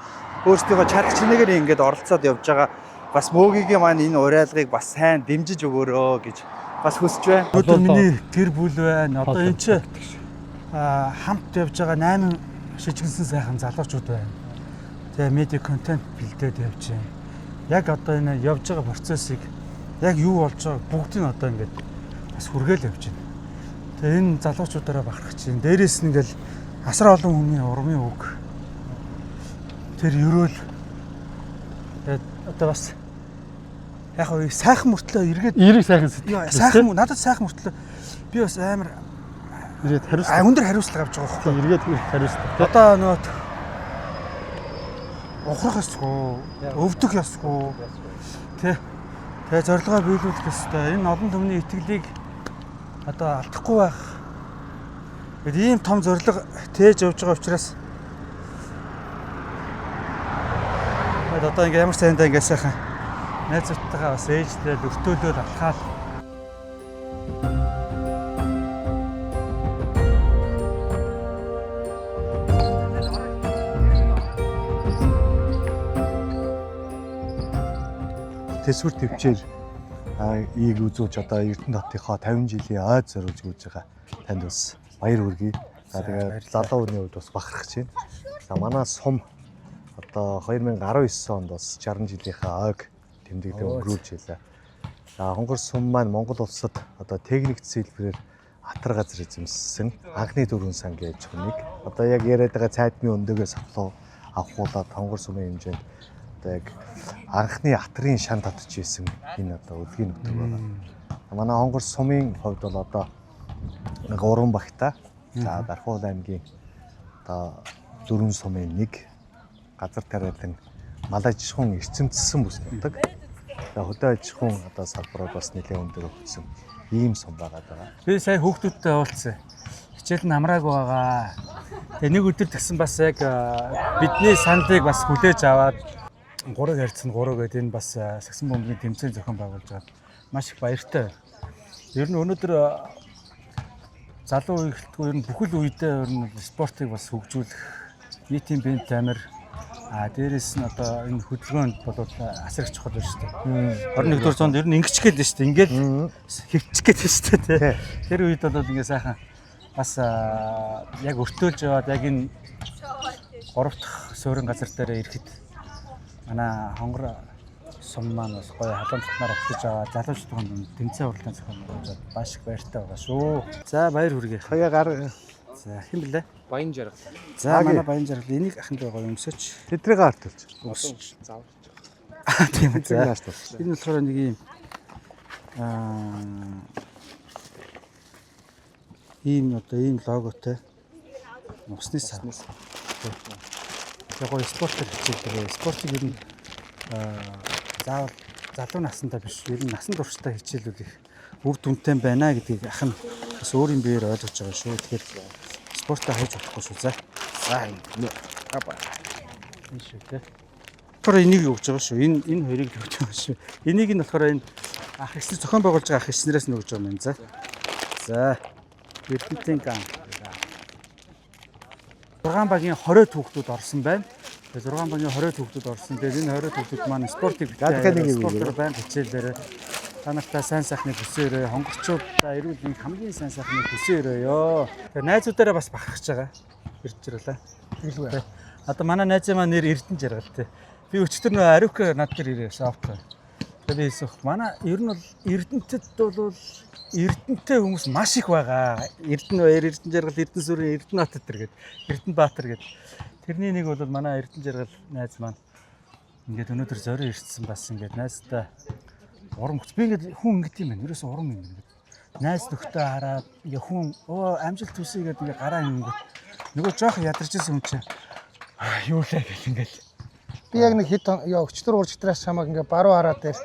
өөрсдийнхөө чадах чинээгээр ингээд оролцоод явж байгаа. Бас мөөгийн маань энэ уриалгыг бас сайн дэмжиж өгөөрөө гэж бас хүсэж байна. Өнөөдөр миний тэр бүл байна. Одоо энэ ч хамт явж байгаа 8 шижгэнсэн сайхан залуучууд байна. Тэгээ медиа контент бэлдээд явж байна. Яг одоо энэ явж байгаа процессыг яг юу болж байгааг бүгдийг нь одоо ингээд бас хүргээл явж байна. Тэгээ энэ залуучуудаараа бахархаж байна. Дээрээс нь ингээл асар олон хүний урмын үг тэр ерөөл тэгээд одоо бас яг уу сайхан мөртлөө эргээд Эрийг сайхан сэтгэл. сайхан надад сайхан мөртлөө би бас амар Ирээд хариуцлага. өндөр хариуцлага авч байгаа байхгүй. Эргээд хариуцлага. Одоо нөгөө ухрах ёсгүй, өвдөх ёсгүй. Тэгээ зорилгоо биелүүлэх ёстой. Энэ олон түмний итгэлийг одоо алдахгүй байх. Гэт ийм том зорилго тээж явж байгаа учраас одоо ингээ ямар сайндаа ингээ сайхан найзуудтайгаа бас ээжтэй өртөөлөд алхаад Тэсвэр төвчээр ийг үзүүлж одоо Эрдэнэ хотынхоо 50 жилийн ойд зориулж өгж байгаа танд бас баяр хүргэе. За тэгээд залуу хүний хувьд бас бахархаж байна. За манай сум одоо 2019 онд бас 60 жилийнхаа ойг тэмдэглэн өнгөрүүлж байлаа. За хонгор сум маань Монгол улсад одоо техник зөвлөрөөр хатар газар эзэмссэн анхны дөрвөн сан гэж хүнийг одоо яг яриад байгаа цайдны өндөгөөс авахуулаад хонгор сумын хэмжээнд одоо яг анхны хатрын шан татж ийсэн энэ одоо өдгийн нутаг байна. Манай хонгор сумын хувьд бол одоо уран багтаа за Дархуул аймгийн одоо дөрвөн сумын нэг газар тариалан мал аж ахуйн эрчимцсэн бүс нутаг. За хөдөө аж ахуйн одоо салбараар бас нэлээд өндөр өгсөн ийм сум байгаа даа. би сая хүүхдүүдтэй уулзсан. Хичээл нь хамраагүй байгаа. Тэгээ нэг өдөр тгсэн бас яг бидний сандыг бас хүлээж аваад 3 харьцсан 3 гэдэг энэ бас сагсан бөмбөгийн тэмцээн зохион байгуулж байгаа. Маш их баяртай. Ер нь өнөөдөр залуу үеийнхтгүй ер нь бүхэл үедээ ер нь спортыг бас хөгжүүлэх нийтийн бие тамир дээрээс нь одоо энэ хөдөлгөөнд бол асар их чухал байна шүү дээ. 21-р зуунд ер нь ингэч гээл дээ шүү дээ. Ингээл хөвчих гээд байна шүү дээ. Тэр үед бол ингээ сайхан бас яг өртөөлж яваад яг энэ 3 дахь суурин газар дээр ирэхэд манай хонгор сум маань бас гоё халуун цахнаар өгч аваад залуучдын тэмцээн уралдаан зохион байгуулж маш их баяртай байгаа шүү. За баяр хүргэе. Хаяа гар. За хэн блэ? Баян жаргал. За манай баян жаргал энийг аханд байгаа өмсөж. Тэдрийг артуулж. Өсөж. Тийм үү. За. Энэ болохоор нэг юм ийм одоо ийм логотой усны сав. Яг гоё спортоор хичээлдэг. Спортыг ер нь заавал залуу насндаа биш, ер нь насан туршдаа хичээлүүд их үр дүнтэй байна гэдгийг ах нь бас өөрийн биеэр ойлгож байгаа шүү. Тэгэхээр спортоо хайж болохгүй шүү. За энэ шүү те. Тэр энийг өгж байгаа шүү. Энэ хоёрыг өгж байгаа шүү. Энийг нь болохоор энэ ах ихсэр зохион байгуулж байгаа ах ихснэрээс нь өгж байгаа юм. За. Эрдэнэтийн ган. 6 багийн 20 хүүхдүүд орсон байна. Тэгээ 6 багийн 20 хүүхдүүд орсон. Тэгээ энэ 20 хүүхдүүд маань спортыг спортоор байна хичээлээр та нартай сайн сайхны төсөөрөө хонгорчуудаа эрүүл мэнд хамгийн сайн сайхны төсөөрөө. Тэгээ найзуудаараа бас бахархаж байгаа. Ирж ирлээ. Тэгэлгүй. Одоо манай найзын маань нэр Эрдэнэ жаргал те. Би өчтөр нөө Ариук над дээр ирээ софт. Тэгээ би хэлсэн. Манай ер нь бол Эрдэнэтэд бол Эрдэнэтэй хүмүүс маш их байгаа. Эрдэнэ баяр, Эрдэнэ жаргал, Эрдэнэ сүрэн, Эрдэнэ хот төр гэд. Эрдэнэ Баатар гэд. Тэрний нэг бол манай Эрдэнэ жаргал найз маань ингээд өнөөдөр зорио ирсэн бас ингээд найзтай урам хөц. Би ингээд хүн ингэт юм байна. Ерөөсөө урам юм ингээд. Найз нөхдөд хараад ингээд хүн амжилт хүсье гэдэг ингээд гараа ингэнгүүт нөгөө жоох ядарч ирсэн хүн чинь юу лээ гэл ингээд. Би яг нэг хэд өчтөр уржтраас чамаг ингээд баруун хараад дээр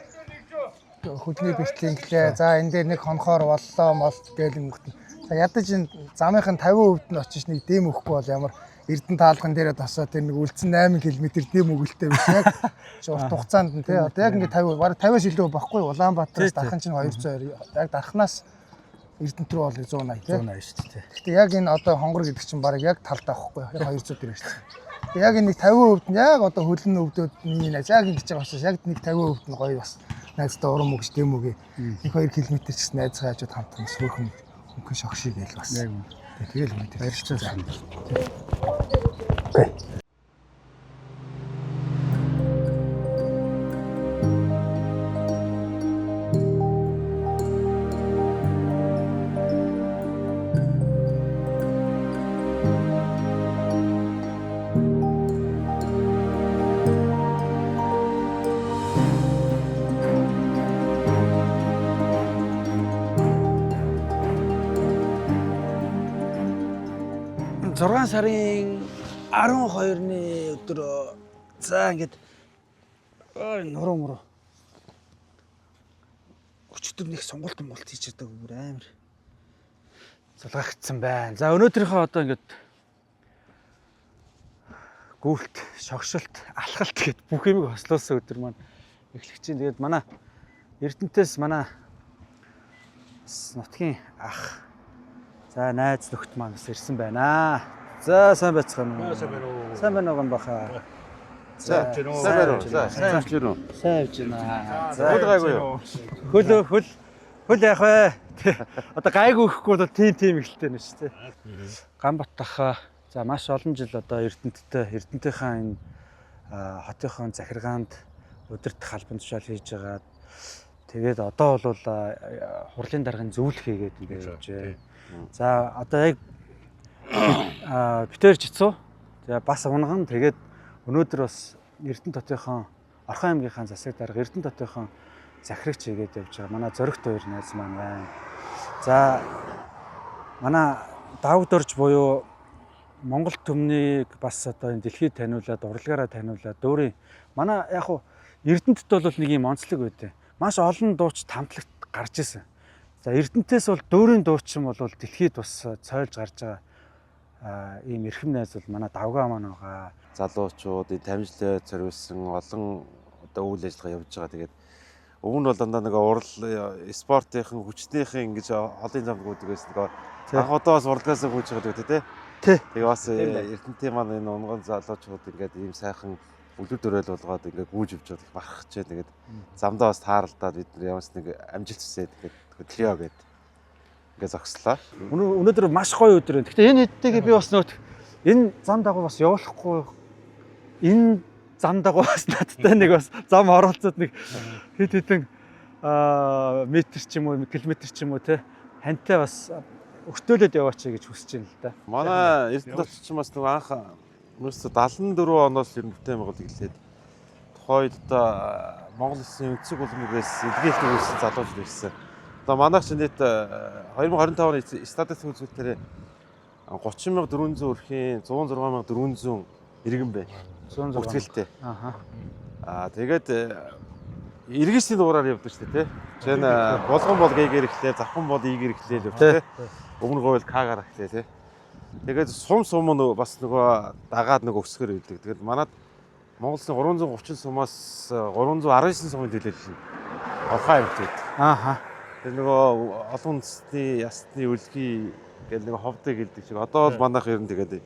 хөдний бэлтгэл инглээ. За энэ дээр нэг хонхоор боллоо молт гээл ингэт. За ядаж энэ замынхын 50% нь очиж нэг дэм өгөхгүй бол ямар Эрдэнэ таалган дээрээ тосоо тэр нэг үлдсэн 8 км дэм өгөлтэй биш яг урт хугацаанд нь тий. Одоо яг ингээд 50 бараг 50-аас илүү багхгүй Улаанбаатараас дархан чинь 200 яг дарханаас Эрдэнэт рүү бол 180 тий. 180 шүү дээ. Гэхдээ яг энэ одоо хонгор гэдэг чинь бараг яг талдаа байхгүй яг 200 дээр ирсэн. Яг энэ нэг 50% нь яг одоо хөлн өвдөд миний найз яг ингэж байгаа учраас яг нэг 50% нь гоё бас найзтай урам өгч дэм үгээ 1-2 км ч гэсэн найзгаа хажууд хамтан сөөхөн хөнгөн шогшиг гээл бас. Тэгэл үнэтэй баярлалаа. 6 сарын 12-ны өдөр за ингээд нуруу муруу өчтөр нэг сонголт хийж чаддаг бүр амар зулгагдсан байна. За өнөөдрийнхөө одоо ингээд гүйлт, шогшилт, алхалт гэд бүх юмыг хослуулсан өдөр маань эхлэх чинь. Тэгээд манай Эрдэнэтээс манай нутгийн ах за найз нөхд маань бас ирсэн байна. За сайн байцгаана уу? Сайн байна уу баха? За сайн байна уу? За гайгүй юу? Хөл яах вэ? Одоо гайгүй ихгүй бол тийм ихтэй нэ шүү дээ. Ганбат ах за маш олон жил одоо Эрдэнэтийнхаа энэ хотынхон захиргаанд удирдах албан тушаал хийж байгаа. Тэгээд одоо бол хурлын даргын зөвлөх хийгээд ингээд явж байна. За одоо яг битээр жицүү. За бас унган тэгээд өнөөдөр бас Эрдэнэт хотынхон Орхон аймгийнхаа засаг дарга Эрдэнэт хотынхон захирагч хийгээд явж байгаа. Манай зоригт хоёр найз маань байна. За манай Давд Орж буюу Монгол төмнийг бас одоо энэ дэлхийд таниулаад урлагаараа таниулаад дөөрийн манай яг хуу Эрдэнэтэд бол нэг юм онцлог байдэ. Маш олон дууч тамтлагт гарч исэн. За Эрдэнэтээс бол дөөрийн дуучин бол дэлхийд бас цойлж гарч байгаа ийм эрхэм найз бол манай Давгаа маань байгаа. Залуучуудын тамижлаа зориулсан олон одоо үйл ажиллагаа явж байгаа. Тэгээд өмнө бол дандаа нэг урал спортынхын хүчнийхэн ингэж холын замд гүйдэг байсан. Анх удаас урлагаас гүйж байгаа гэдэг тий. Тэгээ бас Эрдэнэтийн маань энэ унган залуучууд ингээд ийм сайхан үлдэл дөрөөл болгоод ингээд гүйж явж байгаа их бахархчээ. Тэгээд замдаа бас тааралдаад бид нар ямаас нэг амжилт хүсээд тэгээд трио гээд ингээд зогслоо. Өнөөдөр маш гоё өдөр байна. Гэхдээ энэ хэдтэйгээ би бас энэ зам дагуу бас явуулахгүй. Энэ зам дагуу бас надтай нэг бас зам оролцоод нэг хэд хэдэн метр ч юм уу километр ч юм уу те хантай бас өртөөлөд яваач гэж хүсэж байна л да. Манай Эрдэнэт ч бас нэг анх өөрөөсөө 74 оноос ер нь бүтээн байгуулалт эхлээд тухайд одоо Монгол Улсын өнцөг улмаас эдгээлт үүссэн залуучууд ирсэн. Одоо манайх ч нийт 2025 оны статистик үзүүлэлтээр 30,400 өрхийн 106,400 иргэн байна. Бүртгэлтэй. Тэгээд иргэсний дугаараар явдаг шүү дээ, тий. Жишээ нь болгон бол гээгээр эхлэв, завхан бол ийгээр эхлэв л тий. Өмнө говьл кагаар эхлэв тий. Тэгээд сум нь бас нөгөө дагаад нөгөө өсгөр өгдөг. Тэгээд манад Монголын 330 сумаас 319 сумын төлөөлөл нь Орхон аймагт байдаг. Тэр нөгөө олон үндэстний ясны үлгий гэдэг нэг ховдыг хэлдэг шиг. Одоо бол манайх ер нь тэгээд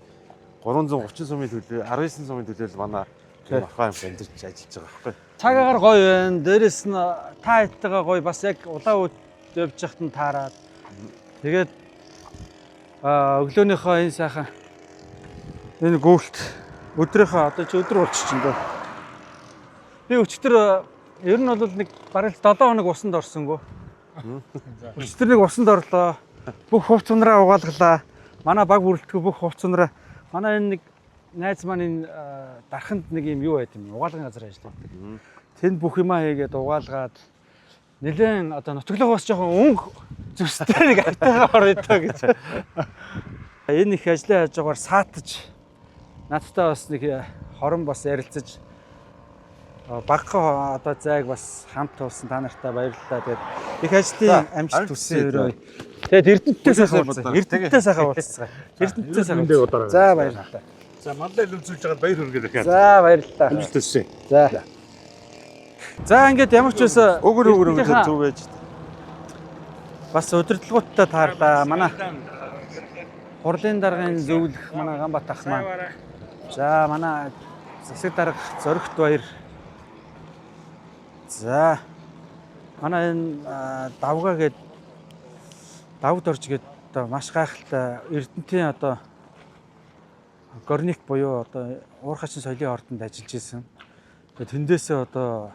330 сумын төлөө 19 сумын төлөөлөл манай Орхон аймагт амьдарч ажиллаж байгаа байхгүй. Цагаагаар гоё байна. Дээрэс нь та хэдтэйгээ гоё бас яг улаан үд явж яхад нь таарад. Тэгээд өглөөнийхөө энэ сайхан энэ гүйлт өдрийнхөө одоо чи өдөр болчих чинь дөө. Би өчтөр ер нь бол нэг бараг 7 хоног усанд орсонгүй. Өчтөр нэг усанд орлоо. Бүх хувц унраа угаалглаа. Манай баг бүрэлдэхүүн бүх хувц унраа. Манай энэ нэг найз маань энэ дарханд нэг юм юу байт юм. Угаалгын газар ажилладаг. Тэнд бүх юмаа хийгээд угаалгаад нэлээд одоо нутаглогоос жоохон өнгө зүстэй нэг айтайгаа оройдоо гэж. Энэ их ажлын хажуугаар саатаж надтай бас нэг хорон бас ярилцаж багхан одоо зайг бас хамт туулсан та нартай баярлалаа. Тэгээд их ажлын амжилт хүсье өрөө. Тэгээд Эрдэнэттэй сайхан уулзсан. Эрдэнэттэй сайхан уулзсан. Эрдэнэттэй сайхан. За баярлалаа. За манлай үлзүүлж байгаад баяр хүргээд ихээр. За баярлалаа. Амжилт хүсье. За. За ингээд ямар ч байсан өгөр зүг байж. Бас удирдлагуудтай таарлаа. Манай хурлын даргын зөвлөх манай Ганбат ах маань. За манай засаг дарга зоригт баяр. За манай энэ давгаа гээд Давд Орж гээд одоо маш гайхалтай Эрдэнэтийн одоо горник буюу одоо уурхачин соёлын ордонд ажиллаж исэн. Тэгээд тэндээсээ одоо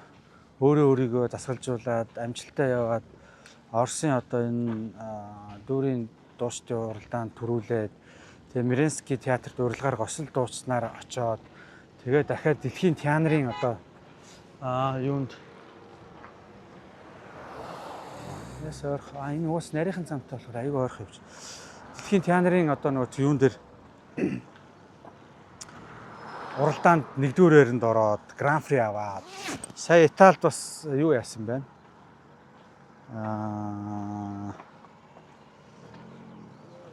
өөрийгөө засгалжуулаад амжилттай яваад Оросын одоо энэ дүүрийн дуучдын уралдаанд төрүүлээд тэгээ Миренский театрт урилгаар госол дуучснаар очоод тэгээ дахиад дэлхийн театрын одоо юунд яс орох энэ уус нарийнхан замтай болохоор аюу ойрхон явж. Дэлхийн театрын одоо нөгөө юун дээр уралдаанд 1-р байранд ороод Гран При аваад сая Италид бас юу яасан байна?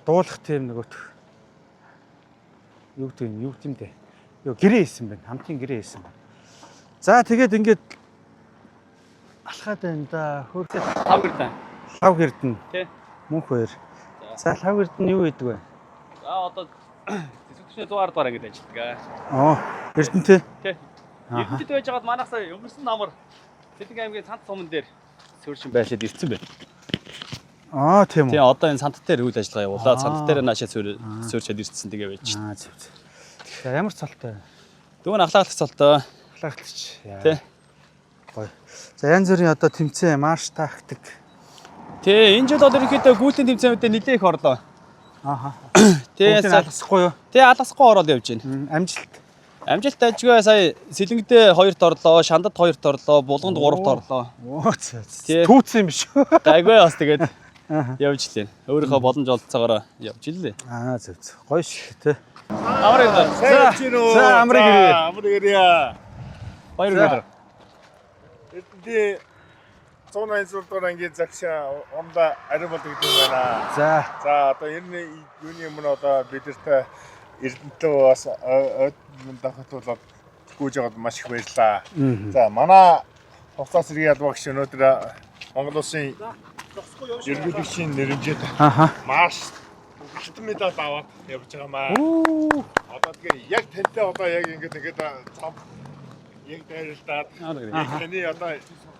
Дуулах тийм нөгөөх юу гэм дээ. Юу гэрээ хийсэн байна. Хамтын гэрээ хийсэн байна. За тэгээд ингээд алхаад байна да. Хөөрхөө Лав гэрдэн. Лав гэрдэн. Тий. Мөнх хоёр. За лав гэрдэн юу хийдэг вэ? За одоо зөвхөн 100 дугаар ингэж ажилладаг. Эрдэнэтэй. Тий. Эрдэнэтэд байж байгаад манайхсаа өнгөрсөн намар Цэлэг аймгийн цант суман дээр сууршин байшаад ирсэн байна. Тийм үү. Тий, одоо энэ цант дээр үйл ажиллагаа явуулаад цант дээр наашаа сууршаад ирсэн тэгээ байж шин. Зөв. За ямар цолтой? Дүүн ахлагч цолтой. Ахлагч. Тий. Гоё. За янз бүрийн одоо тэмцээн, марш тактик. Тий, энэ жил бол ерөнхийдөө гүйлтийн тэмцээнүүдэд нэлээд их орлоо. Тий, алгасахгүй юу? Тий, алгасахгүй ороод явж байна. Амжилт. Амжилт ажгүй сая Сэлэнгдээ 2-т орлоо, Шандад 2-т орлоо, Булганд 3-т орлоо. Түүцсэн юм биш үү? Гайгүй бас тэгээд явж лээ. Өөрийнхөө боломж олцоогоор явж илээ. Зөв. Гоё шүү тий. Амрыг. За амрыг ирээ. Амрыг ирээ. Баяр хүрээ. Эдгээр 180 дугаар ангийн загшаа ондоо ари болдог гэдэг юм байна. За одоо ер нь юуны өмнө одоо бидэрт Эрдэнэтэй бас дахиад гүйж байгаад маш их баярлалаа. За манай хугацаас сэргийн албан багш өнөөдөр Монгол Улсын ерөнхийлөгчийн нэрмжээд маш алтан медаль аваад явж байгаа маа. Одоо тэгээ яг тантай одоо яг ингээд цом яг дайрлаад таны одоо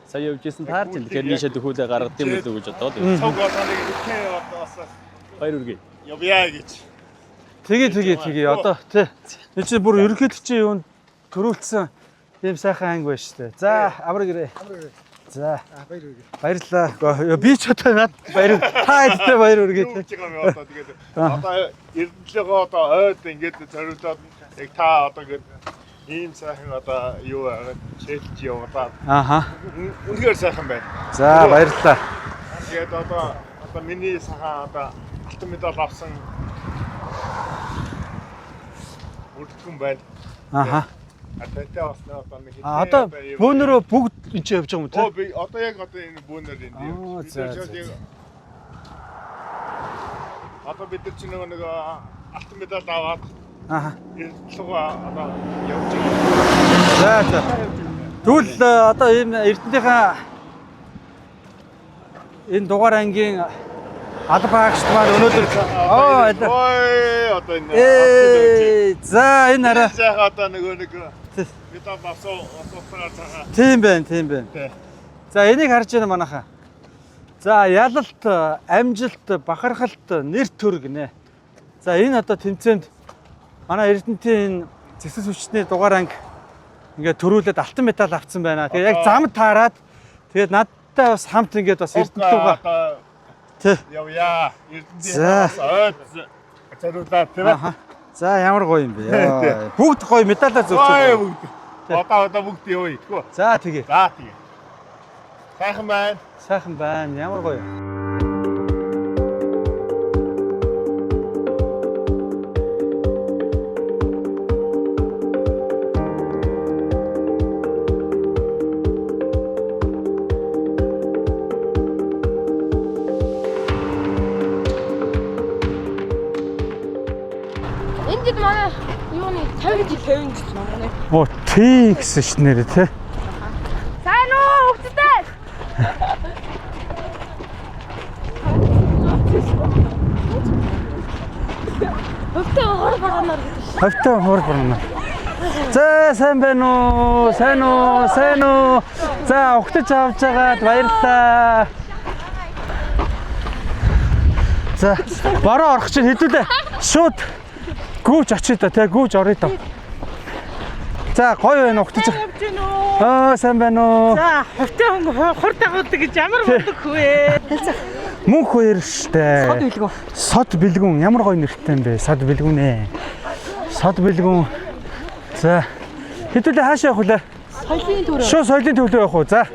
сая явж исэн таарч энэ тэгэхээр нийшээ дөхүүлээ гаргад юм билүү гэж бодоод. Цог болоныг ихэн одоо бас баяр хүргэе. Явъя гэж. Тэгээ одоо тий. Энэ чинь бүр ерөнхийлөгчийн юунд төрүүлсэн тийм сайхан анги байна шүү дээ. За амрыг ирээ. За баяр хүргэе. Баярлалаа. Би ч одоо над баяр. Та эдтэй баяр хүргэе. Тэгээд одоо Эрдэнэлээ одоо ойд ингээд зориулаад яг та одоо ингээд ийм сайхан одоо юу шилж явуулаад. Үнэхээр сайхан байна. За баярлалаа. Тэгээд одоо миний сайхан одоо алтан медаль авсан үрдгэн байна. Атайтай басна одоо нэг одоо бөөнөрөө бүгд энэ ч явж байгаа юм тий? Би одоо яг одоо энэ бөөнөр энэ. Одоо бид нар чинь нэг алтан медаль аваад Эрдэнэлгээ одоо явж байгаа. За. Тэгвэл одоо энэ Эрдэнэтийнхээ энэ дугаар ангийн алба багшд маань өнөөдөр одоо энэ за энэ арай сайхан одоо нэг медаль авсан цагаа. Тийм байна. За энийг харж байна манайхаа. За ялалт, амжилт, бахархалт, нэр төр гинэ. За энэ одоо тэмцээнд манай Эрдэнэтийн зэвсэг хүчний дугаар анги ингээд төрүүлээд алтан медаль авсан байна. Тэгээ яг замд таарад тэгээд надтай бас хамт ингээд бас Эрдэнэттэйгээ явъя. Эрдэнэтээс ойд зориулаад тийм ээ. За ямар гоё юм бэ. Бүгд гоё медалаа зөвчөө. Одоо бүгд явъя. За тэгээ. Сайхан байна. Ямар гоё. Энд манай юуны 50 жил гэж манай. Тий гэсэн ш нэрэ тий. Сайн уу хөгцтэй. Хөвтөө хор борно. За сайн байна уу? Сайн уу? За ухтаж авч байгаад баярлалаа. За бараа орох чинь хэдүүлээ. Шууд гүүж очиж та тий гүүж орё та. За гоё байна ухтаж. Сайн байна уу? За хөвтөө хурд дагуулдаг гэж ямар болдог хвээ. Мөнх хоёр штэ. Сод бэлгүн ямар гоё нэртэй юм бэ? Сод бэлгүн ээ. Сод бэлгүн. За хэдүүлээ хаашаа явах вэ? Соёлын төвлөө. Шоо соёлын төвлөө явах уу? За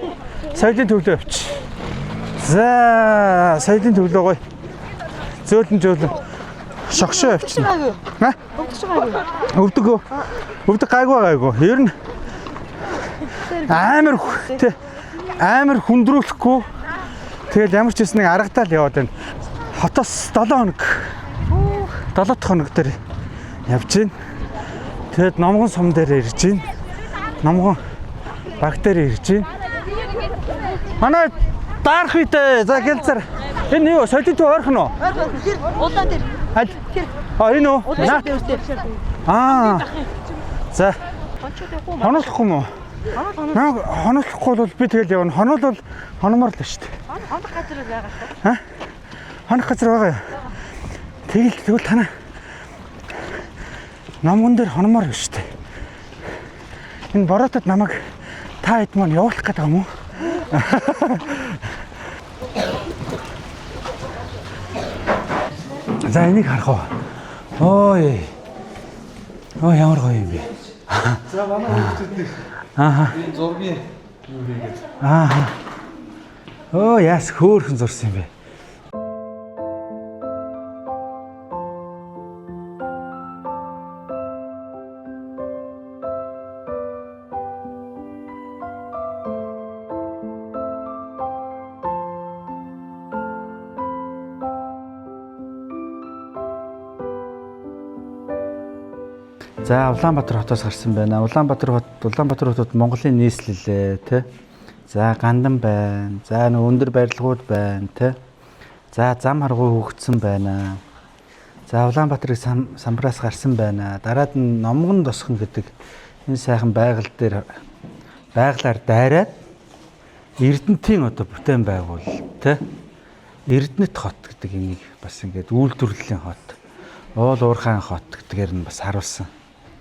соёлын төвлөө явчих. За соёлын төвлөө гоё. Зөөлөн. Шогшоо явчихна. Хаа? Өвдөг. Өвдөг гайгүй. Ер нь амар хүндрүүлэхгүй. Тэгэл ямар ч хэсэг нэг аргадаал яваад байна. Хотоос 7 хоног. 7 дахь хоног дээр явж байна. Тэгэд номгон сум дээр ирж байна. Номгон баг дээр ирж байна. Манай дарах үедээ за гэлцэр. Энэ юу содид ойрхон уу? Улаан дээр. Энэ үү? За. Хоноолохгүй юм уу? Хоноолохгүй бол би тэгэл явна. Хоноол бол хономор л шүү дээ. Хонох газар байгаа. Хонох газар байгаа юу? Тэгвэл танаа номгон дээр хономор биш үү? Энэ бороотод намайг та хэд маань явуулах гэдэг юм уу? За энийг харах уу? Ой ямар гоё юм бэ? За манай хүүхдүүд энэ зургийн юу хийгээд. Яас хөөрхөн зурсан юм бэ? За Улаанбаатар хотоос гарсан байна. Улаанбаатар хотод Монголын нийслэлээ тий. За гандан байна. За өндөр барилгууд байна тий. За зам харгуй хөгжсөн байна. За Улаанбаатарын самбараас гарсан байна. Дараад нь Номгон Досхон гэдэг энэ сайхан байгалаар дайраад Эрдэнэтийн одоо бүтээн байгуул тий. Эрдэнэт хот гэдэг энийг бас ингээд үйлдвэрлэлийн хот. Уул уурхайн хот гэдгээр нь бас харуулсан.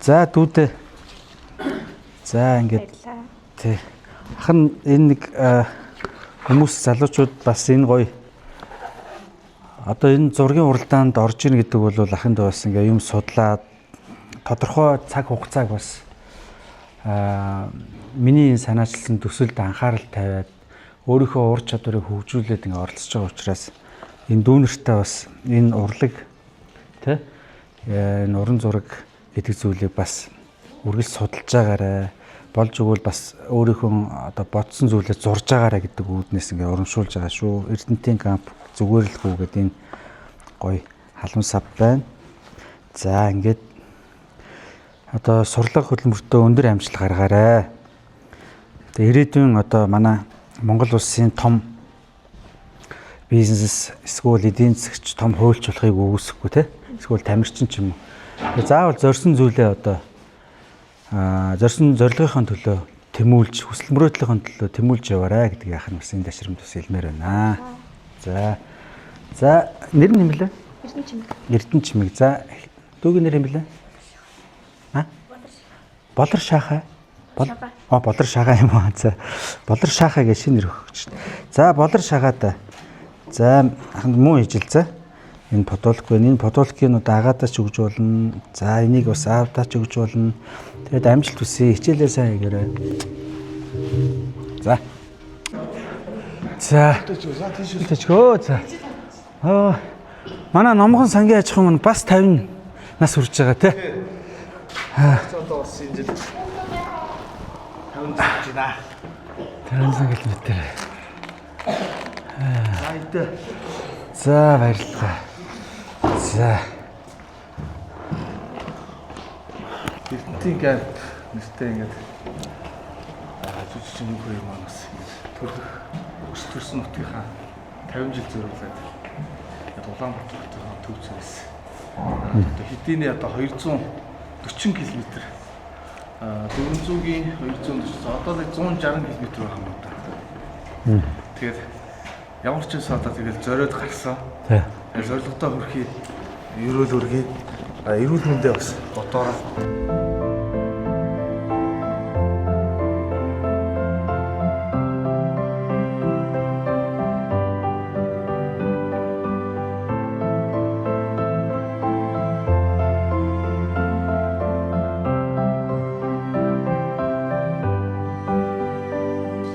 За дүүдээ. За ингээд тий. Ахын энэ нэг хүмүүс залуучууд бас энэ гоё одоо энэ зургийн уралдаанд орж ийн гэдэг бол ахын дэ бас ингээ юм судлаад тодорхой цаг хугацааг бас миний санаачилсан төсөлд анхаарал тавиад өөрийнхөө ур чадварыг хөгжүүлээд ингээ оролцож байгаа учраас энэ дүүнертэй бас энэ урлаг тий энэ уран зураг гэдэг зүйлийг бас үргэлж судалж байгаарай. Болж өгвөл бас өөрийнхөө одоо бодсон зүйлээ зурж байгаарай гэдэг үүднээс ингээ урамшуулж байгаа шүү. Эрдэнэтийн камп зүгээр л хүү гэдэг энэ гоё халуун сав байна. За ингээд одоо сурлага хөдөлмөртөө өндөр амжилт гаргаарай. Тэгээ ирээдүйн одоо манай Монгол улсын том бизнес эсвэл эдийн засгч том хуульч болохыг үүсэхгүй те. Эсвэл тамирчин ч юм уу. Заавал зорьсон зүйлээ одоо зорьсон зорилгын төлөө тэмүүлж, хүсэл мөрөөдлийн төлөө тэмүүлж яваарай гэдгийг яхах нь бас энэ ташрамд бас хэлмээр байна. За нэр нь юм лээ? Эрдэнэ чимэг. За дүүгийн нэр юм лээ? Болор шахаа. Болор шагаа юм аа. За болор шахаа гэж шинэ нэр өгч. За болор шагаада. За муу ижил за. Энэ подолк байна. Энэ подолкийг одоо агаадач өгж болно. За энийг бас аавдаач өгж болно. Тэгээд амжилт хүсье. Хичээлээ сайн хийгээрэй. За. Тэчгөө. За. Манай Номгон сангийн аж ахуйн бас 50 нас хүрч байгаа тий. Одоо бас энэ жил 50 хүрч байна. 50 км. За баярлалаа. За. Эрдэнэтийн камп нэртэй ингээд жүжигчин нөхөр юм аа бас төрөх өс төрсөн нутгийнхаа 50 жил зориулаад ингээд Улаанбаатар хотын төв цэвэс. Одоо хэдийнэ одоо 240 км 400-ийн 240 одоо л 160 км байх юм одоо. Тэгээд ямар ч байсан одоо тэгэл зориод гарсан. Тэгээд зорилгодоо хүрэхийг ерөөл үргээд эрүүл мэндээ бас бодоорой.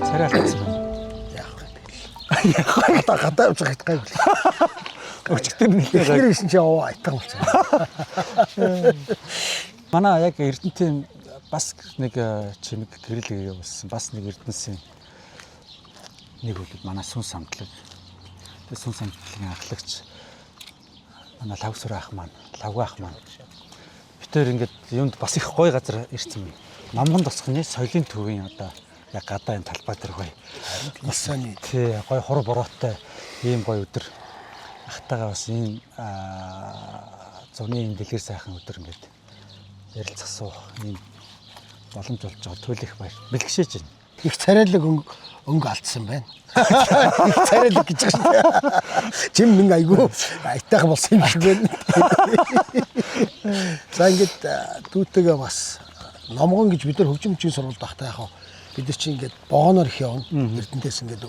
Царай алдсан байна. Яг гадаа явж байгаа гайгүй. Өчигдөр нэлээд ирсэн чи яваа айтгам болсон. Манай яг Эрдэнэтийн бас нэг чимэг гэрэл явуулсан. Бас нэг Эрдэнэсийн нэг үлд манай сүн самтлаг. Тэгээ сүн самтлагийн ахлагч манай лавсүр ах маань, лавга ах маань. Битээр ингээд юунд бас их гоё газар ирсэн юм. Номгон тосхны соёлын төвийн одоо яг гадаа энэ талбай дээр гоё. Масаны тий гоё хур бороотой ийм гоё өдөр ахтайгаа бас ийм зуны энэ дэлгэр сайхан өдөр ингээд ярилцах суух ийм боломж болж байгаа төлөх баяр бэлгшээж байна. Их царайлаг өнгө алдсан байна. Их царайлаг гэж байна. Жим нэг айгүй айтайхан болсон юм шиг байна. За ингээд дүүтэйгээ бас номгон гэж бид нар хөгжимчийн сургуульд багтаа яхаа бид нар чи ингээд богоноор их явна. Эрдэнтээс ингээд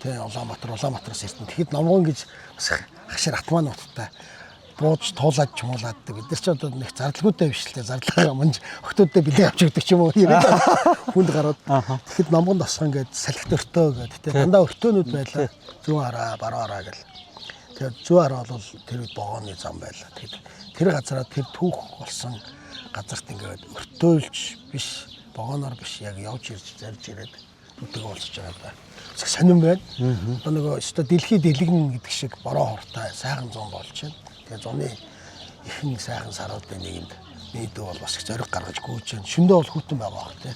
тэ Улаанбаатараас Эрдэнэт. Тэгэхэд номгон гэж бас хашир атмануудтай бууж туулаад ч муулаад бид нар ч одоо нэг зардалгүйтэй биш л тэ зардлага манж охтуудтай билээ авч өгдөг ч юм уу хүнд гараад тэгэхэд номгон тосгоо ингээд салхит өртөө гэдэг тэ дандаа өртөөнүүд байлаа зүүн хараа баруун хараа гэл тэгээд зүүн хараа бол тэр богооны зам байлаа тэгэхэд тэр газараа тэр түүх болсон газарт ингээд өртөөлж биш богоноор биш яг явж ирж зарж ирээд бүтээг болчихж байгаа да сонирн байна одоо нөгөө өстө дэлхий дэлгэн гэдэг шиг бороо хортой сайхан зам болж байна. Тэгээ зуны ихэнх сайхан саруудын нэгэнд нийтээ бол бас их зориг гаргаж гүйж байна. Шөндөө бол хүйтэн байгаа бах тий.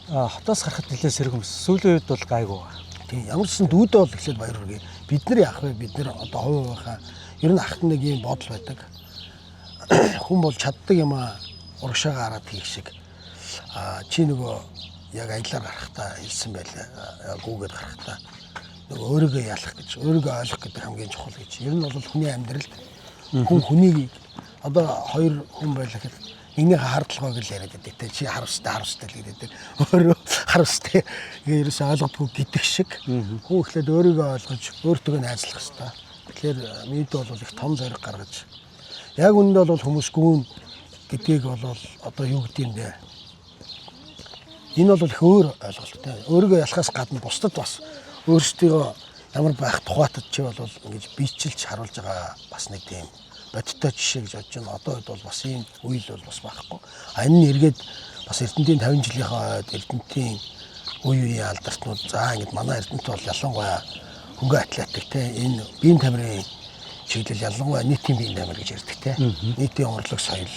Хотоос гарахад нэлээд сэрэг юмс. Сүүлийн үед бол гайгүй. Тий. Ямар ч сан дүүдээ бол эхлээд баяр хүргэе. Бид нар яах вэ? Бид нар одоо хувь хувийнхаа ер нь ахт нэг юм бодол байдаг. Хүн бол чаддаг юм аа урагшаага хараад хийх шиг. Чи нөгөө яг аялаар гарахтаа хэлсэн байлаа. Гүүгээд гарахтаа нөгөө өөрийгөө ялах гэж, өөрийгөө ойлгох гэдэг хамгийн чухал гэж. Ер нь бол хүний амьдралд хүн хүнийг одоо хоёр хүн байлаа гэхэд нэгнийхээ хардлогоо гэж яриад байдаг. Тэ чи харамстай л гэдэг. Өөрөө харамстай ерөөсөө ойлгохгүй гэдэг шиг хүн ихлээд өөрийгөө ойлгож өөртөө найзлах хэрэгтэй. Тэгэхээр минийд бол их том зориг гаргаж яг үүндээ бол хүмүүс гүн гэдгийг бол одоо юу гэдэг юм бэ? Энэ бол их өөр ойлголттой. Өөрийгөө ялахаас гадна бусдад бас өөрсдөө ямар байх тухайтад чи бол ингэж бичлж харуулж байгаа бас нэг тийм бодиттой жишээ гэж бодож байна. Одоо бол бас ийм үйл бол бас байхгүй. Энэ нь эргээд бас Эрдэнэтийн 50 жилийнхаа ойд Эрдэнэтийн үеийн алдартнууд за ингэж манай Эрдэнэт бол ялангуяа хөнгө атлетик те энэ биеийн тамирын чиглэл ялангуяа нийтийн биеийн тамир гэж ярьдаг те. Нийтийн урлаг соёл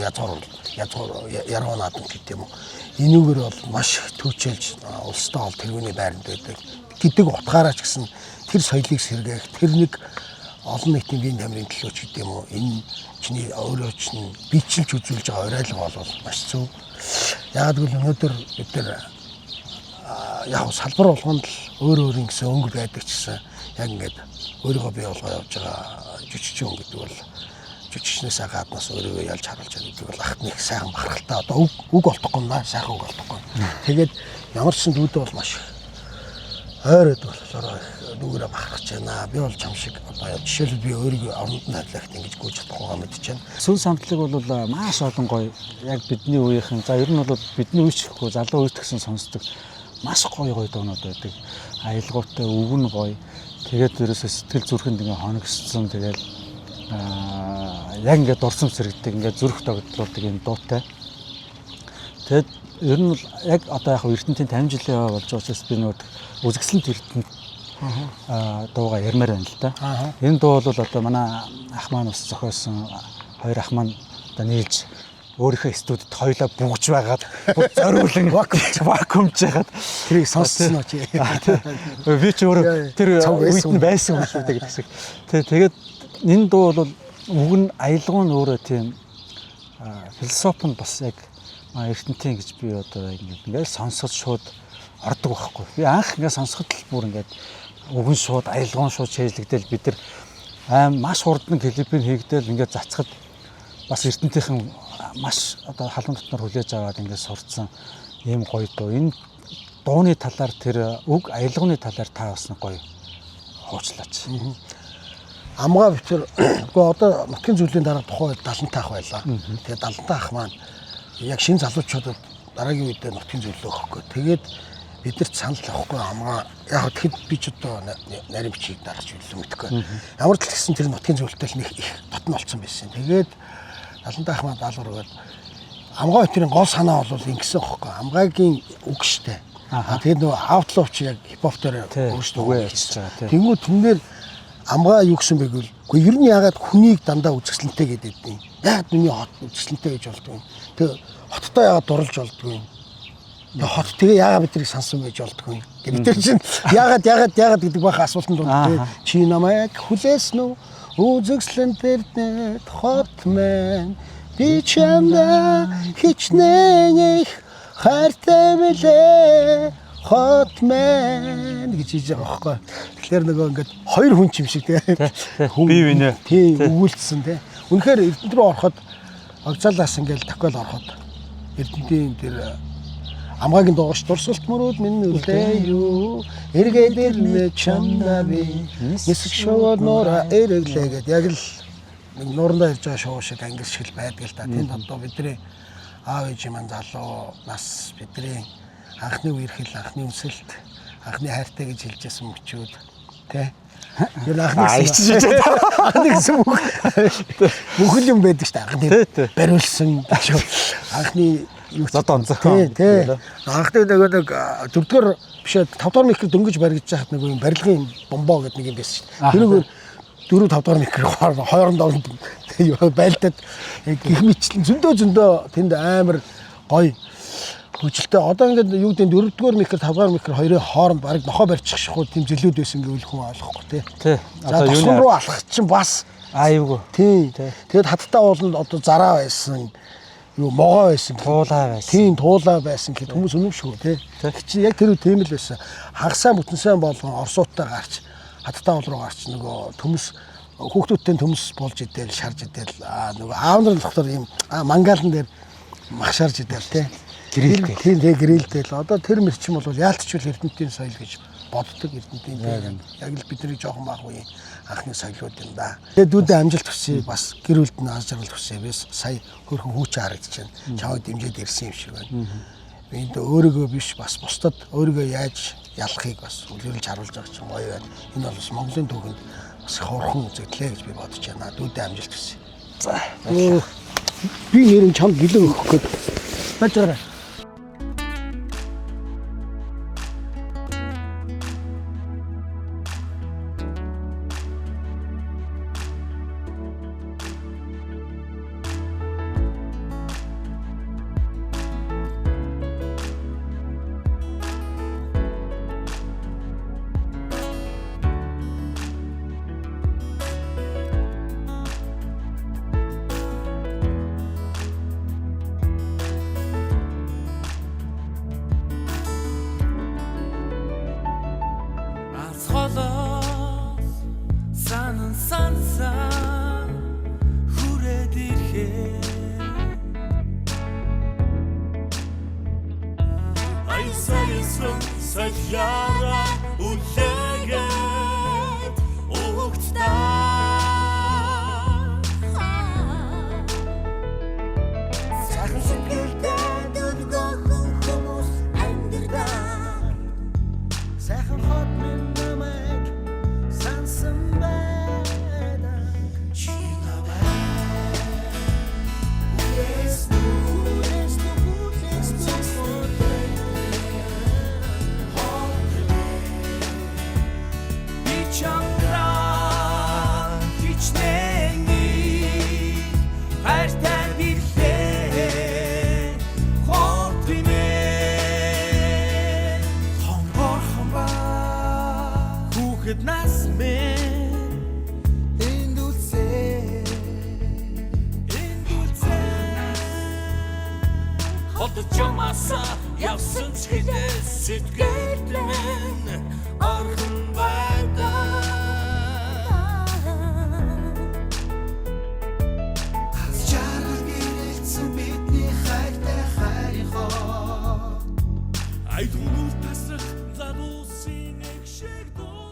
язгуур яруу наадам гэдэг юм уу. Энүүгээр бол маш түүчэлж улстай бол тэрүүний байранд байдаг. Гэдэг утгаараа ч гэсэн тэр соёлыг сэргээх тэр нэг олон нийтийн биеийн тамирын төлөөч гэдэг юм уу. Энэ чиний өөрөө чинь бичлж үзүүлж байгаа уриалга бол маш зөв. Яг гэвэл өнөөдөр бид нар яг салбар болгонд л өөр ингэсэн өнгө байдаг ч гэсэн яг ингээд өөрийгөө бий болгоо явж байгаа жүжигчин хүн гэдэг бол жүжигчнээсээ гаднаас өөрийгөө ялж харуулж байгаа гэдэг бол ахт нэг сайхан бахархалтай одоо үг олдохгүй наа сайхан үг олдохгүй. Тэгээд ямар ч сан дүүдээ бол маш ойроод болохоор дүүрээ бахархаж байна. Би бол чам шиг одоо жишээлбэл би өөрийгөө оронд нь хадлахт ингэж гүйж чадахгүй мэдэж байна. Сүн самтлаг бол маш олон гоё яг бидний үеийнхэн за ер нь бол бидний үечихгүй залуу үед гэсэн сонсдог маш гоё дуунууд байдаг. Аялгаутай үг нь гоё. Тэгээд ерөөсө сэтгэл зүрхэнд ингээ хоногссон. Тэгээд яг ингээ дурсам сэрэгдэг ингээ зүрх тогтлуулдаг юм дуутай. Тэгэд ер нь яг одоо яг Эрдэнэтийн 50 жилийн болж байгаа учраас би нөгөө үзэгсэлэнт Эрдэнэт дууга ярмаар байна л да. Энэ дуу бол одоо манай ах маань бас зохиосон хоёр ах маань одоо нийлж өөрийнхөө студид хоёлаа бүгж байгаад зориулан вакуумж байгаад тэрийг сонссон уу чи? Би ч өөрөө тэр үед нь байсан юм шүү дээ гэсэн. Тэгээд энэ дуу бол үг нь аялгау нь өөрөө тийм философи нь бас яг Эрдэнэтийн гэж би одоо ингээд сонсоод шууд ордог байхгүй. Би анх ингээд сонсоход л бүр ингээд үгэн шууд аялгау шууд чэйжлэгдэл бид нар маш хурдан клипийг хийгдэл ингээд зацхад бас Эрдэнэтийн маш одоо халуун дотноор хүлээж аваад ингээд сурцсан ийм гоё дуу. Энэ дууны талаар тэр үг аялгауны талаар та бас гоё хуучлаач. Амгаа битэр үгүй одоо нутгийн зүйлийн дараа тухайн үед 70 таах байлаа. Тэгээд 70 таах маань яг шинэ залуучуудад дараагийн үедээ нутгийн зөвлөлөө өгөхгүй. Тэгээд бидэрт санал авахгүй амгаа яг тэгэхэд би ч одоо нарийн бичгийг дараач үлээ мэдхгүй. Ямар ч гэсэн тэр нутгийн зөвлөлтөл нэг их татна болсон байсан. Тэгээд 70 дахь даалгавар гээд амгаа өтрийн гол санаа бол ингэсэн хөөхгүй. Амгаагийн үг штэ. Тэгээд нөгөө outlaw чи яг хипхоп дээр өөрсдөө хийчихэж байгаа тийм. Тэнгүү тэрнэр амгаа юу гэсэн бэ гэвэл үгүй ер нь ягаад хүнийг дандаа үзэсгэлэнтэй гэдэг юм. Яг миний хот үзэсгэлэнтэй гэж болдгоо. Тэг хоттоо ягаад дурлж болдгоо юм. Хот тэгээ яагаад бидний сансан байж болдгоо юм. Бид нар чинь яагаад гэдэг баха асуултанд бол чи намайг хүлээсэн үү? Үзэсгэлэнтэй хот мэн би чамда хичнээн их хайртай мэлээ хот мэн гэж хийж байгаа байхгүй. Тэгэхээр нөгөө ингээд хоёр хүн юм шиг тийм бие бинэ тийм өгүүлсэн тийм. Үнэхээр Эрдэнэт рүү ороход Огжаалаас ингээд дахиад ороход Эрдэнэтийн тэр амгаагийн дуугч дурсгалт мөрөөд минь үлээ юу эргээд ирнэ чамда би нисэх шууд нура эрэглээ гэд яг л нэг нурандаа ирж байгаа шоу шиг англи шиг байдаг л та. Тэнд одоо бидний аав ээж маань залуу нас бидний анхны үерхэл анхны үсэлт анхны хайртай гэж хэлжсэн мөчүүд тий. Юу анхны гэсэн бүхэл юм байдаг шүү дээ. Анхны бариулсан гэж анхны юу зодонцоо тий. Анхны нэг 4-р биш 5-р микро дөнгөж баригдаж байхад нэг юм барилгын бомбоо гэдэг нэг юм байсан шүү дээ. Тэр 4-5 микро хоорондоо байлдаад гих мэтлэн зөндөө тэнд амар гоё хүчлээ. Одоо ингээд юу гэдэг 4-р микро 5-р микро хоёрын хооронд бараг нохоо барьчих шахуу тийм зөлөөд байсан гэвэл хүн ойлгохгүй тий. За тосгон руу алхах чинь бас аюугүй. Тий. Тэгээд хаттай ууланд одоо зараа байсан. Юу могоо байсан, туулаа байсан. Тийм туулаа байсан гэхэд хүмүүс өнөмшгүй тий. Чи яг тэр тийм л байсан. Хагасаа бүтэнсэн болгон орсуудтай гарч хаттай уул руу гарч нөгөө төмс хүүхдүүдтэй төмс болж идэл шарж идэл нөгөө аав нар болохоор ийм мангалан дээр махшарж идэл тий. Гэрэлтэй. Тийм гэрэлтэй. Одоо тэр мөрчим бол яалтчгүй Эрдэнэтийн соёл гэж боддог Эрдэнэтийн яг л бидний жоохон баг үеийн анхны соёлууд юм да. Тэгээд дүүдээ амжилт хүсье бас гэр бүлд нь аз жаргал хүсье бис сая хөрхөн хүүчээ харагдчихэв. Чамд дэмжиж ирсэн юм шиг байна. Энд өөрийгөө биш бас бусдад өөрийгөө яаж ялахыг бас үлэрлж харуулж байгаа чинь гоё байна. Энэ бол бас Монголын түүхэнд бас хурхан үзэгдлээ гэж би бодож байна. Дүүдээ амжилт хүсье. За. Би нэрэн чамд гэлээ өгөх гээд байж байгаа. Явсан ч хилээс сэтгэл минь орхон байдаг. Аз жаргал гэрэлцэн бидний хайртай хайрхоо. Айдгуул тасрах задуусын нэг шиг дуу.